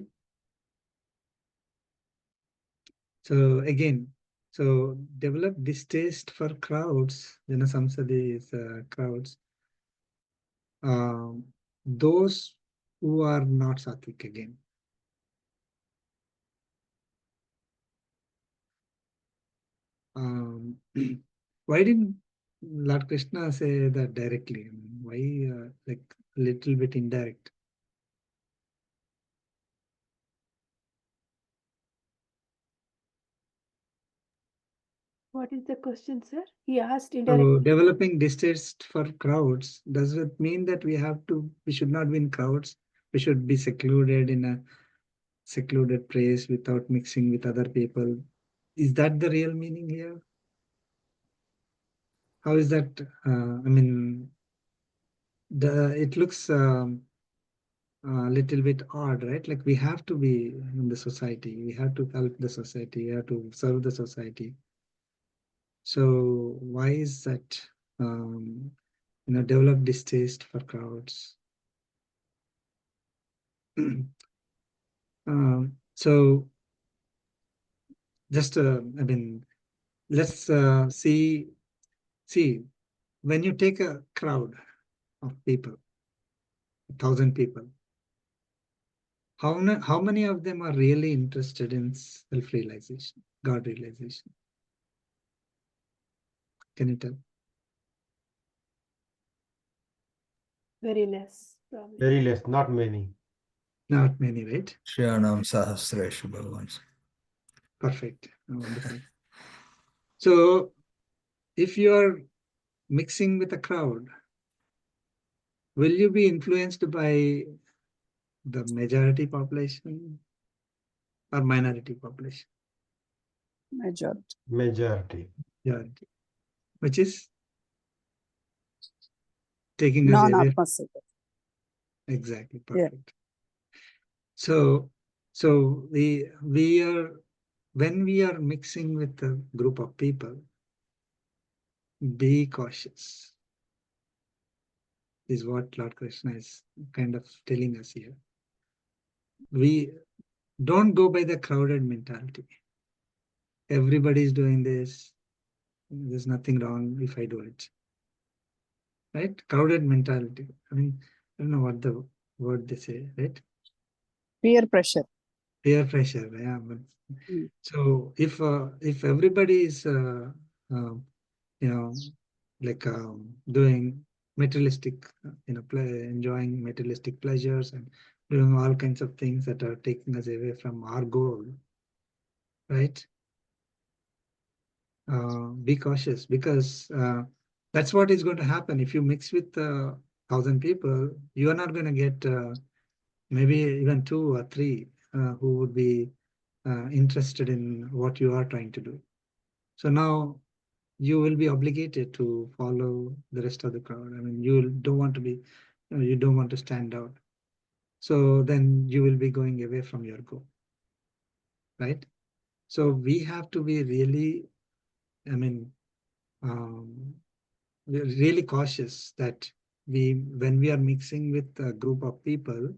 So again, so develop distaste for crowds. Jana Samsadi is crowds. Those who are not sattvic again. Why didn't Lord Krishna say that directly? Why like a little bit indirect? What is the question, sir? He asked So indirectly. developing distaste for crowds, does it mean that we should not be in crowds? We should be secluded in a secluded place without mixing with other people. Is that the real meaning here? How is that? It looks a little bit odd, right? Like we have to be in the society. We have to help the society. We have to serve the society. So why is that? Develop distaste for crowds. So just let's see when you take a crowd of people, 1,000 people, how many of them are really interested in self-realization, God realization? Can you tell? Very less, probably. Very less, not many. Not many, right? Shyanam Sahasreshu Bhagavans. Perfect. Wonderful. So if you are mixing with a crowd, will you be influenced by the majority population or minority population? Majority. Majority. Majority. Which is taking us away. Non-atmasic. Exactly. Yeah. Perfect. So we are, when we are mixing with a group of people, be cautious, is what Lord Krishna is kind of telling us here. We don't go by the crowded mentality. Everybody is doing this. There's nothing wrong if I do it. Right? Crowded mentality. I mean, I don't know what the word they say, right? Peer pressure. Peer pressure. Yeah. But Mm. so if everybody is like doing materialistic, enjoying materialistic pleasures and doing all kinds of things that are taking us away from our goal, right? Be cautious, because that's what is going to happen. If you mix with 1,000 people, you are not going to get maybe even 2 or 3 who would be interested in what you are trying to do. So now you will be obligated to follow the rest of the crowd. I mean, you don't want to be, you don't want to stand out. So then you will be going away from your goal, right? So we have to be really, I mean, we're really cautious that when we are mixing with a group of people,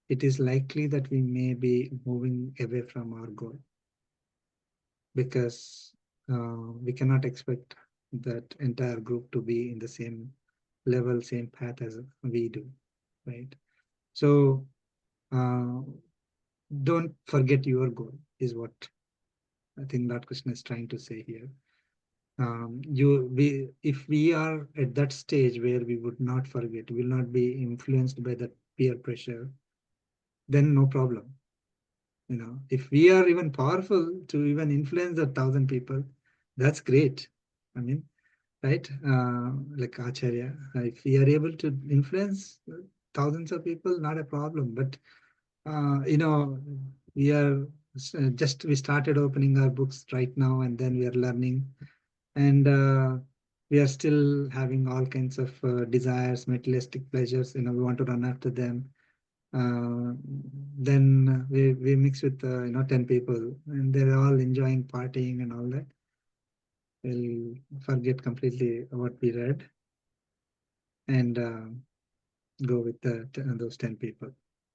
it is likely that we may be moving away from our goal, because we cannot expect that entire group to be in the same level, same path as we do, right? So don't forget your goal, is what I think Lord Krishna is trying to say here. If we are at that stage where we would not forget, will not be influenced by that peer pressure, then no problem. If we are even powerful to even influence 1,000 people, that's great. I mean, right? Like Acharya, if we are able to influence thousands of people, not a problem. But we are we started opening our books right now, and then we are learning, and we are still having all kinds of desires, materialistic pleasures. We want to run after them. Then we mix with 10 people, and they're all enjoying partying and all that. We'll forget completely what we read and go with those 10 people.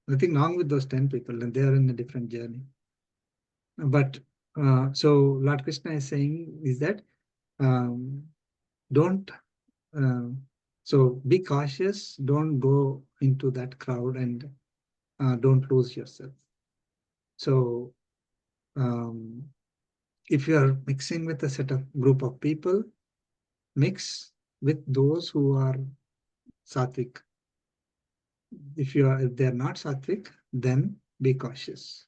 Nothing wrong with those 10 people, and they are in a different journey. But so Lord Krishna is saying is that don't so be cautious, don't go into that crowd, and don't lose yourself. So if you are mixing with a set of group of people, mix with those who are sattvic. If they're not sattvic, then be cautious.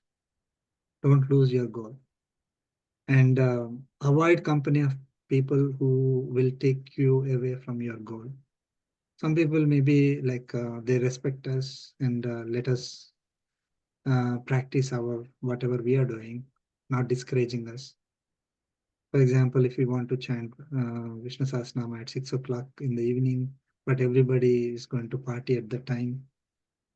Don't lose your goal, and avoid company of people who will take you away from your goal. Some people may be like they respect us and let us practice our whatever we are doing, not discouraging us. For example, if we want to chant Vishnu Sahasranama at 6 o'clock in the evening, but everybody is going to party at the time,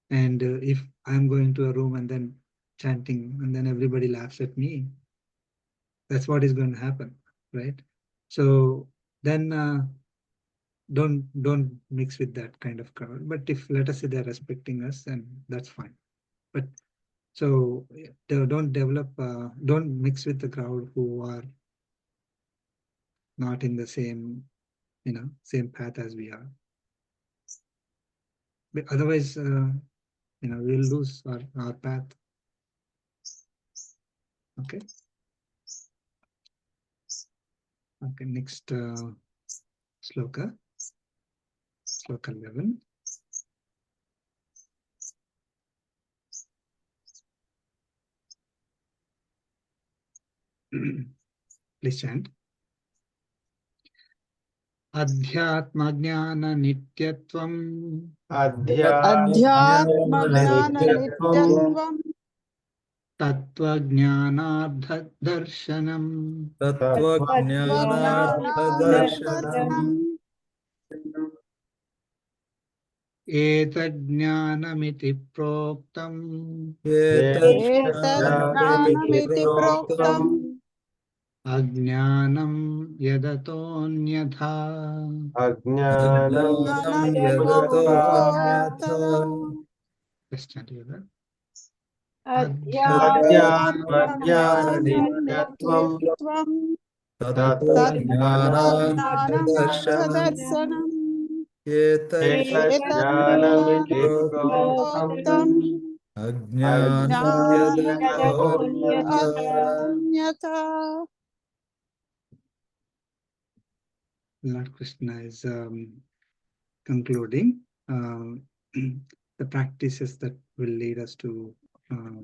and if I'm going to a room and then chanting, and then everybody laughs at me, that's what is going to happen, right? So then don't mix with that kind of crowd. But if, let us say, they're respecting us, then that's fine. But so don't mix with the crowd who are not in the same same path as we are. But otherwise, we'll lose our path. Okay. Okay. Next sloka 11. Please chant. Adhyatma-jnana nityatvam Adhyatma-jnana-nityatvam tattva-jnanardha-darshanam Tattva-jnana-darshanam Tattva-jnana-darshanam एतज्ज्ञानमिति प्रोक्तम् एतज्ज्ञानमिति एतज्ज्ञानमिति प्रोक्तम् प्रोक्तम् अज्ञानं यदतोऽन्यथा अज्ञानं ज्ञानं यथा यतोऽन्यथा Krishna together. अध्यात्मज्ञाननित्यत्वम् अध्यात्मज्ञाननित्यत्वम् तत्त्वज्ञानार्थदर्शनम् तत्त्वज्ञानार्थदर्शनम् एतज्ज्ञानमिति एतज्ज्ञानमिति प्रोक्तम् प्रोक्तम् अज्ञानं अज्ञानं यदतोऽन्यथा यतोऽन्यथा Lord Krishna is concluding the practices that will lead us to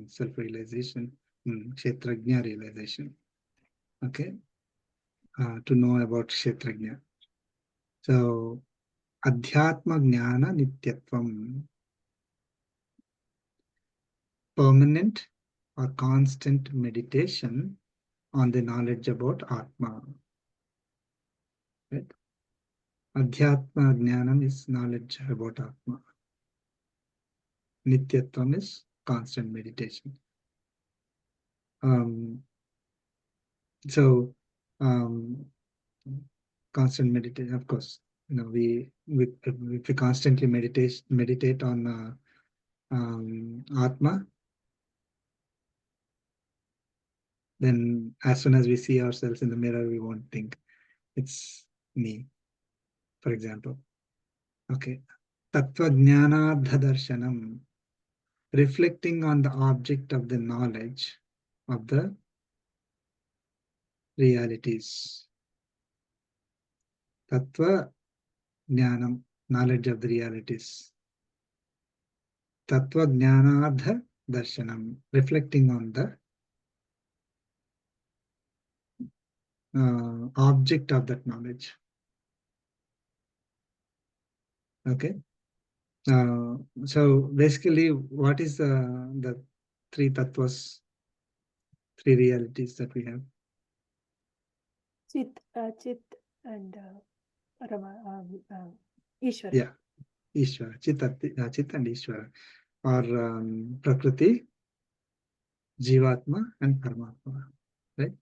self-realization, Kshetrajna realization. Okay, to know about Kshetrajna. So, Adhyatma Jnana Nityatvam, permanent or constant meditation on the knowledge about Atma. Right? Adhyatma Jnanam is knowledge about Atma. Nityatvam is constant meditation. So, constant meditation, of course, we if we constantly meditate on Atma, then as soon as we see ourselves in the mirror, we won't think it's me, for example. Okay. Tattva Jnanadha Darshanam, reflecting on the object of the knowledge of the realities. Tattva Jnanam, knowledge of the realities. Tattva Jnanadha Darshanam, reflecting on the object of that knowledge. Okay. So basically, what is the three tattvas, three realities that we have? Chit, and Ishvara. Yeah, Ishvara, Chit and Ishvara, or Prakriti, Jeevatma, and Paramatma, right?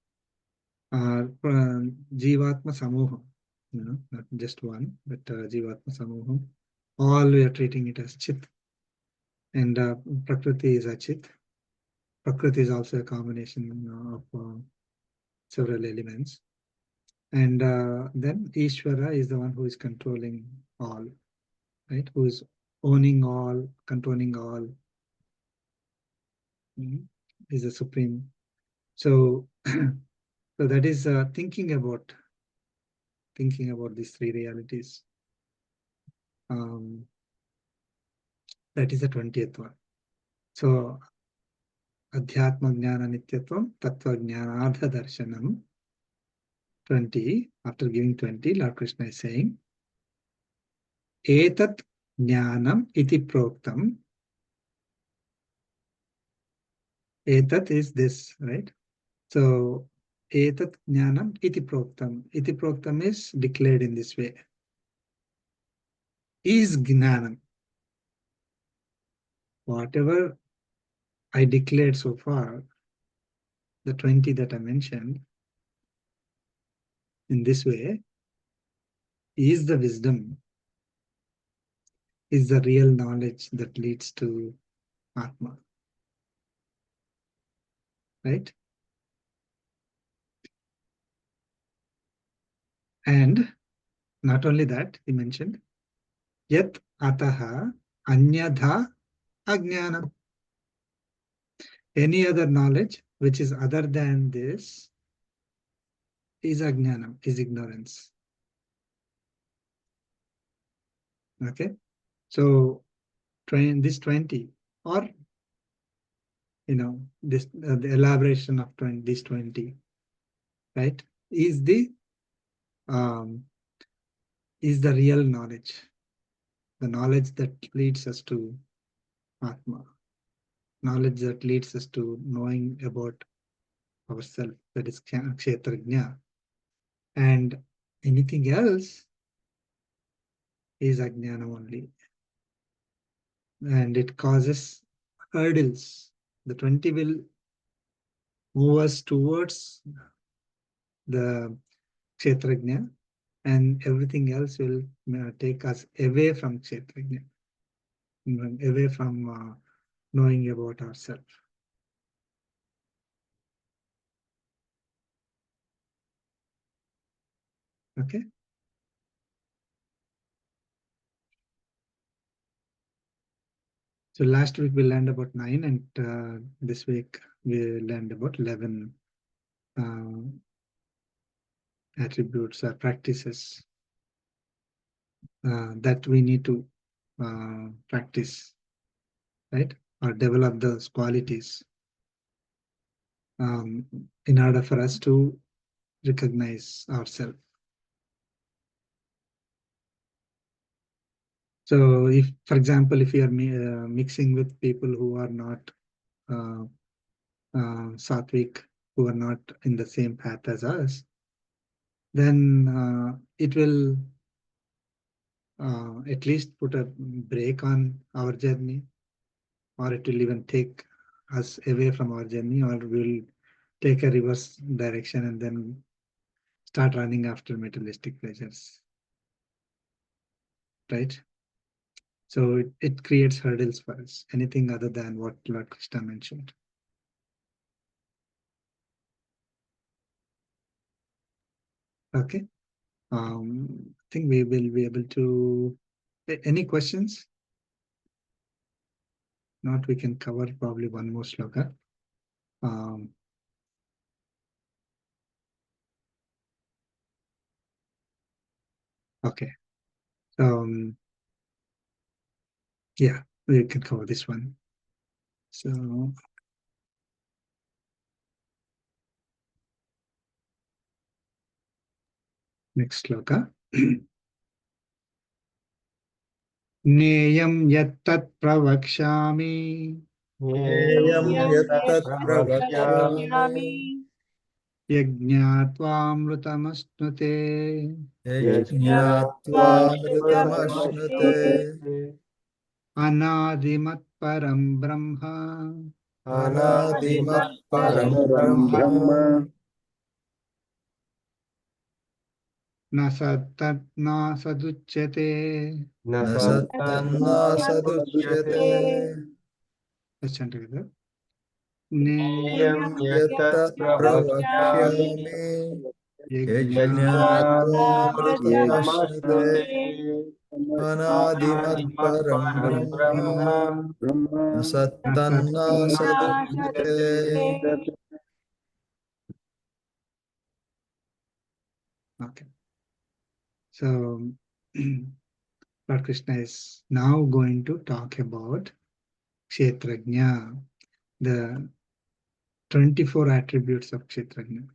Jeevatma Samoham, not just one, but Jeevatma Samoham. All we are treating it as Chit, and Prakriti is Achit. Prakriti is also a combination of several elements. And then Ishvara is the one who is controlling all, right? Who is owning all, controlling all, is the supreme. So, so that is thinking about these three realities. That is the 20th one. So, Adhyatma Jnana Nityatvam, Tattva Jnanadha Darshanam. 20, after giving 20, Lord Krishna is saying, Etat Jnanam iti proktam. Etat is this, right? So, Etat Jnanam iti proktam. Iti proktam is declared in this way. Is Jnanam. Whatever I declared so far, the 20 that I mentioned, in this way, is the wisdom, is the real knowledge that leads to Atma. Right? And not only that, he mentioned, Yat ataha anyadha ajnanam. Any other knowledge which is other than this is ajnanam, is ignorance. Okay? So, this 20, or, this the elaboration of this 20, right, is the real knowledge, the knowledge that leads us to Atma, knowledge that leads us to knowing about ourselves, that is Kshetrajna. And anything else is ajnana only. and it causes hurdles. The 20 will move us towards the Kshetrajna, and everything else will take us away from Kshetrajna, away from knowing about ourselves. Okay. So last week we learned about 9, and this week we learned about 11 attributes or practices that we need to practice, right? Or develop those qualities in order for us to recognize ourselves. So if, for example, if you are mixing with people who are not uh, sattvic, who are not in the same path as us, then it will at least put a break on our journey, or it will even take us away from our journey, or we'll take a reverse direction and then start running after materialistic pleasures, right? So it creates hurdles for us, anything other than what Lord Krishna mentioned. Okay. I think we will be able to. Any questions? Not, we can cover probably one more sloka. Okay. Yeah, we can cover this one. So next sloka. Neyam yattat pravakshami ज्ञेयं यत्तत् प्रवक्ष्यामि प्रवक्ष्यामि यज्ञात्वामृतमश्नुते यज्ञात्वामृतमश्नुते अनादिमत्परं ब्रह्म अनादिमत्परं परं ब्रह्म ब्रह्म न सत्तत् न सदुच्यते. न न सत्तन्न सत्तन्नासदुच्यते सदुच्यते Let's chant together. ज्ञेयं Neyam यत्तत् यत्तत् प्रवक्ष्यामि प्रवक्ष्यामि yajnat यज्ञात्वामृतमश्नुते यज्ञात्वामृतमश्नुते अनादिमत्परं अनादिमत्परं ब्रह्म ब्रह्म ब्रह्म न न सत्तन्न सत्तत्. सदुच्यते Okay. So Lord Krishna is now going to talk about Kshetrajna, the 24 attributes of Kshetrajna.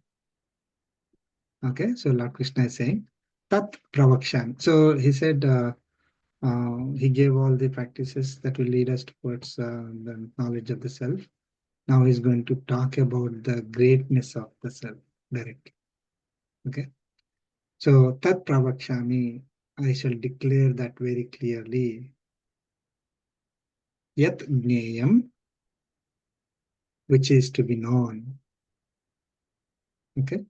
Okay, so Lord Krishna is saying Tat Pravakshan. So he said he gave all the practices that will lead us towards the knowledge of the self. Now he's going to talk about the greatness of the self directly. Okay, so Tat Pravakshami, I shall declare that very clearly. Yat Gneyam, which is to be known. Okay,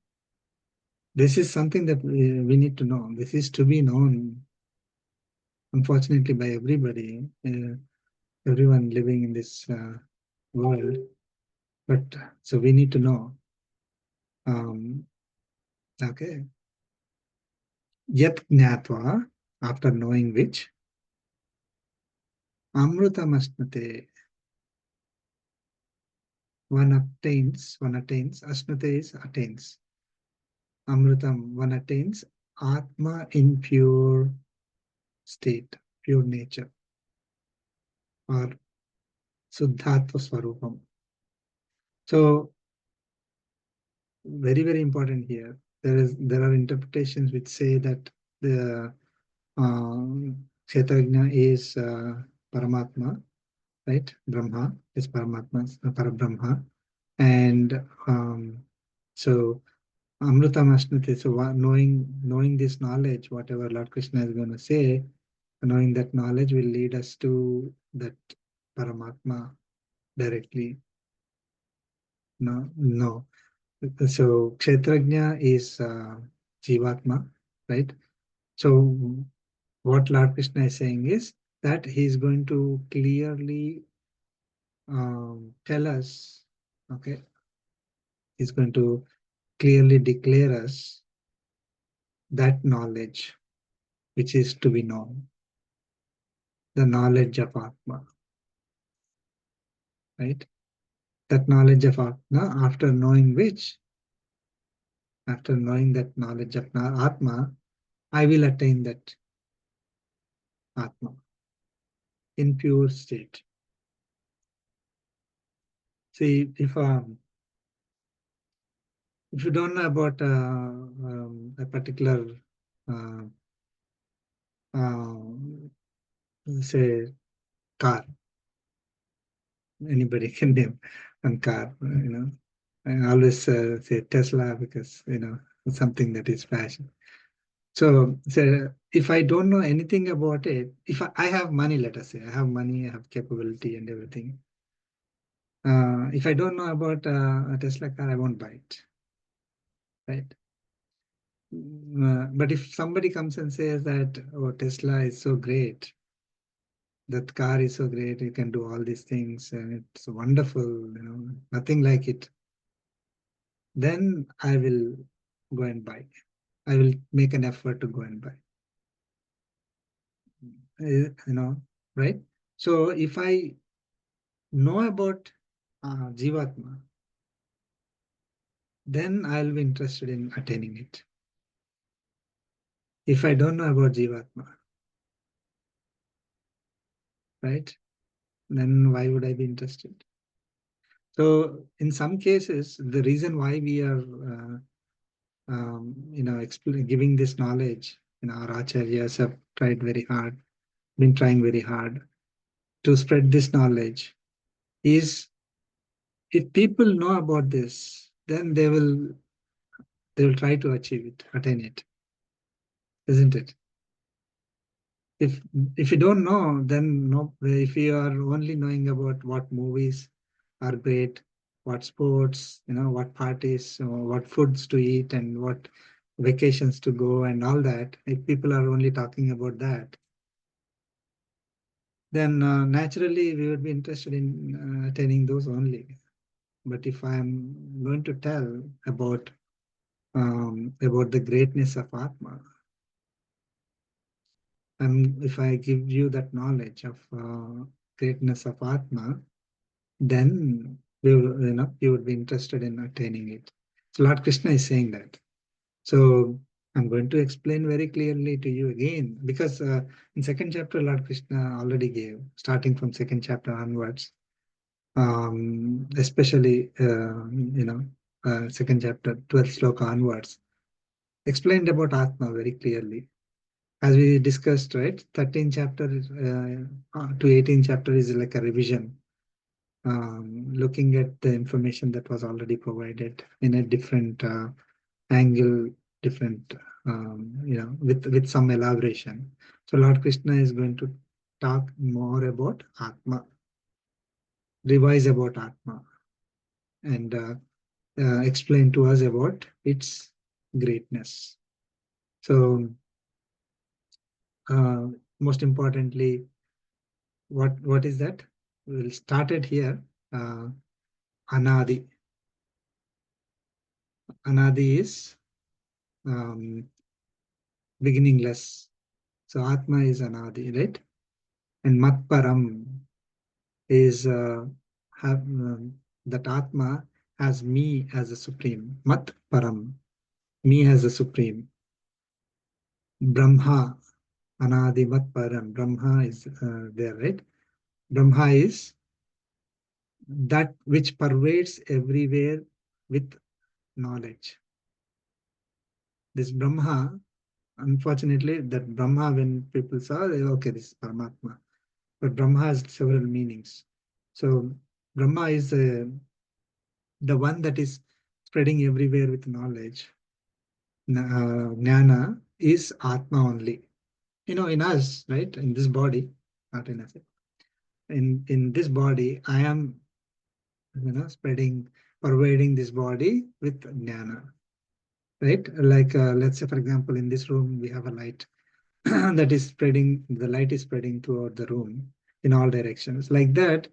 this is something that we need to know. This is to be known, unfortunately, by everybody, everyone living in this world. But so we need to know. Okay, yat gnatva, after knowing which, amrutamasnate, one attains, asnate is attains. Amrutam, one attains Atma in pure state, pure nature, or Suddhatva Swarupam. So very, very important here. There are interpretations which say that the Kshetrajna is Paramatma, right? Brahma is Paramatma, Parabrahma, and so Amrutam Ashnati. So knowing this knowledge, whatever Lord Krishna is going to say, Knowing that knowledge will lead us to that Paramatma directly. No. So Kshetrajna is Jivatma, right? So what Lord Krishna is saying is that he is going to clearly tell us, okay, he's going to clearly declare us that knowledge which is to be known, the knowledge of Atma, right? That knowledge of Atma, after knowing that knowledge of Atma, I will attain that Atma in pure state. See, if you don't know about a particular, uh, say, car, anybody can name one car, I always say Tesla because, something that is fashion. So if I don't know anything about it, if I have money, let us say, I have money, I have capability and everything. If I don't know about a Tesla car, I won't buy it, right? But if somebody comes and says that, oh, Tesla is so great, that car is so great, you can do all these things, and it's wonderful, nothing like it, then I will go and buy. I will make an effort to go and buy. Right? So if I know about Jivatma, then I'll be interested in attaining it. If I don't know about Jivatma, right, then why would I be interested? So in some cases, the reason why we are, giving this knowledge, our acharyas have tried very hard, been trying very hard to spread this knowledge, is if people know about this, then they will try to achieve it, attain it, isn't it? If you don't know, then no. If you are only knowing about what movies are great, what sports, what parties, what foods to eat, and what vacations to go, and all that, if people are only talking about that, then naturally we would be interested in attaining those only. But if I am going to tell about the greatness of Atma, and if I give you that knowledge of greatness of Atma, then you would be interested in attaining it. So Lord Krishna is saying that. So I'm going to explain very clearly to you again, because in second chapter, Lord Krishna already gave, starting from second chapter onwards, especially, second chapter, 12th sloka onwards, explained about Atma very clearly. As we discussed, right, 13th chapter to 18th chapter is like a revision, looking at the information that was already provided in a different angle, different, with some elaboration. So Lord Krishna is going to talk more about Atma, revise about Atma, and explain to us about its greatness. So most importantly, what is that? We'll start it here. Anadi. Anadi is beginningless. So Atma is Anadi, right? And Matparam is that Atma has me as a supreme. Matparam, me as a supreme. Brahma, Anadi Matparam. Brahma is there, right? Brahma is that which pervades everywhere with knowledge. This Brahma, unfortunately, that Brahma, when people saw, okay, this is Paramatma. But Brahma has several meanings. So Brahma is the one that is spreading everywhere with knowledge. Jnana is Atma only. in us, right? In this body, not in us. In this body, I am, spreading, pervading this body with jnana, right? Like, let's say, for example, in this room, we have a light that is spreading, the light is spreading throughout the room in all directions. Like that,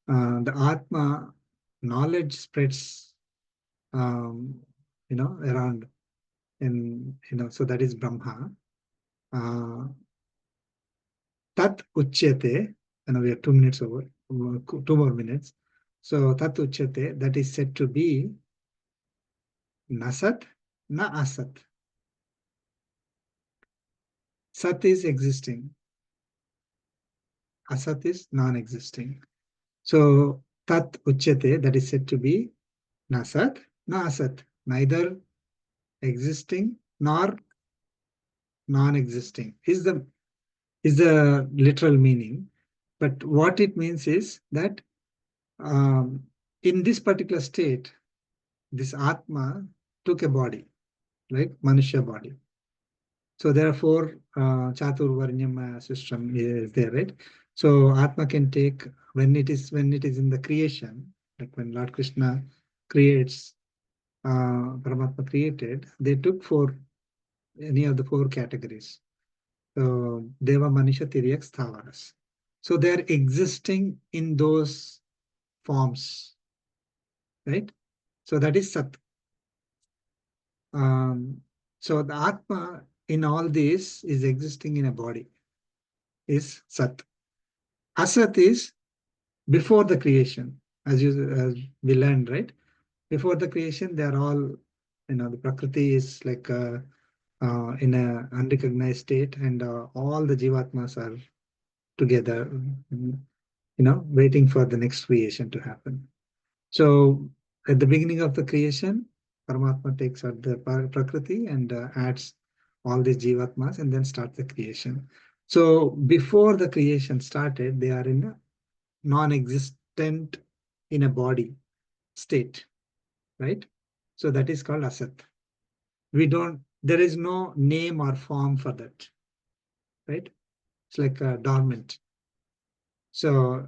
the Atma knowledge spreads, around, so that is Brahma. Tat uchyate, and we have 2 minutes over, 2 more minutes. So tat uchyate, that is said to be nasat, na asat. Sat is existing, asat is non-existing. So tat uchyate, that is said to be nasat, na asat, neither existing nor non-existing is the literal meaning. But what it means is that, in this particular state, this Atma took a body, like Manusha body. So therefore, Chatur Varnyam system is there, right? So Atma can take, when it is in the creation, like when Lord Krishna creates, Paramatma created, they took any of the 4 categories. So Deva, Manisha, Tiryak, Sthavaras. So they are existing in those forms, right? So that is Sat. So the Atma in all this is existing in a body, is Sat. Asat is before the creation, as we learned, right? Before the creation, they are all, the Prakriti is like, in a unrecognized state, and all the Jivatmas are together, waiting for the next creation to happen. So at the beginning of the creation, Paramatma takes out the Prakriti and adds all these Jivatmas and then starts the creation. So before the creation started, they are in a non-existent, in a body state, right? So that is called Asat. There is no name or form for that, right? It's like dormant. So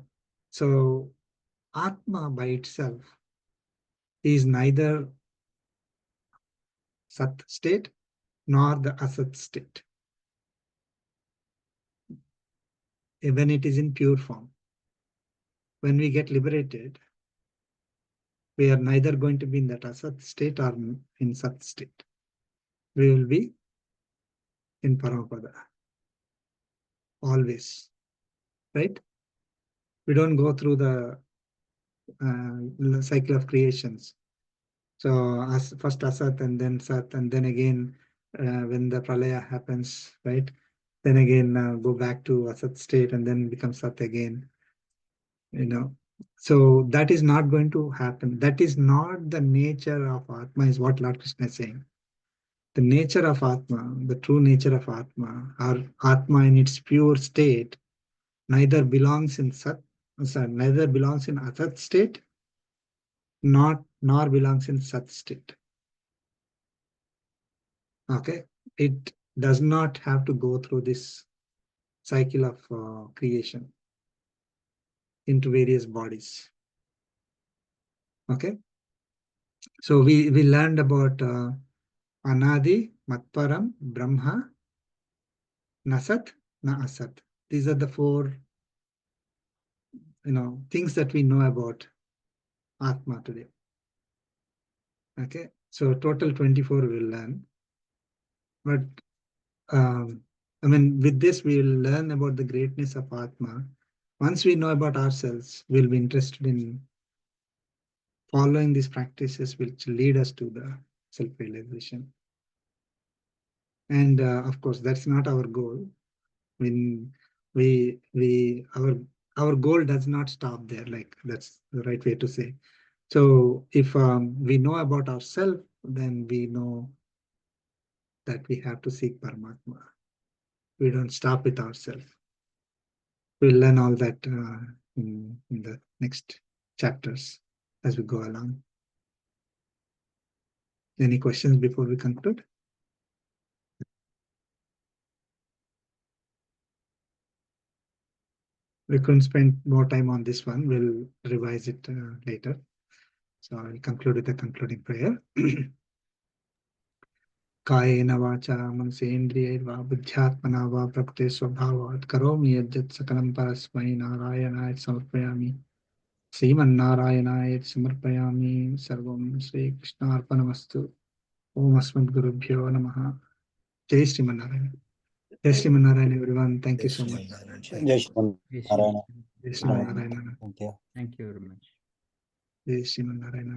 Atma by itself is neither Sat state nor the Asat state when it is in pure form. When we get liberated, we are neither going to be in that Asat state or in Sat state. We will be in Paramapada always, right? We don't go through the cycle of creations. So first Asat and then Sat, and then again, when the Pralaya happens, right? Then again go back to Asat state and then become Sat again. So that is not going to happen. That is not the nature of Atma, is what Lord Krishna is saying. The nature of Atma, the true nature of Atma, or Atma in its pure state, neither belongs in neither belongs in Asat state, nor belongs in Sat state. Okay, it does not have to go through this cycle of creation into various bodies. Okay, so we learned about Anadi, Matparam, Brahma, Nasat, Na Asat. These are the 4 things that we know about Atma today. Okay, so total 24 we'll learn. But with this we will learn about the greatness of Atma. Once we know about ourselves, we'll be interested in following these practices which lead us to the self-realization. And of course, that's not our goal. When our goal does not stop there. Like, that's the right way to say. So if we know about ourselves, then we know that we have to seek Paramatma. We don't stop with ourselves. We'll learn all that in the next chapters as we go along. Any questions before we conclude? we couldn't spend more time on this one. We'll revise it later. So I'll conclude with the concluding prayer. कायेन वाचा मनसेन्द्रियैर्वा बुद्ध्यात्मना वा प्रकृते स्वभावात् करोमि यद्यत् सकलं परस्मै नारायणाय समर्पयामि श्रीमन्नारायणाय समर्पयामि सर्वं श्रीकृष्णार्पणमस्तु ओम अस्मद्गुरुभ्यो नमः जय श्रीमन्नारायण जय Sriman Narayana everyone thank you so much जय श्री नारायण जय Sriman Narayana Thank you. Thank you very much. जय श्रीमन्नारायण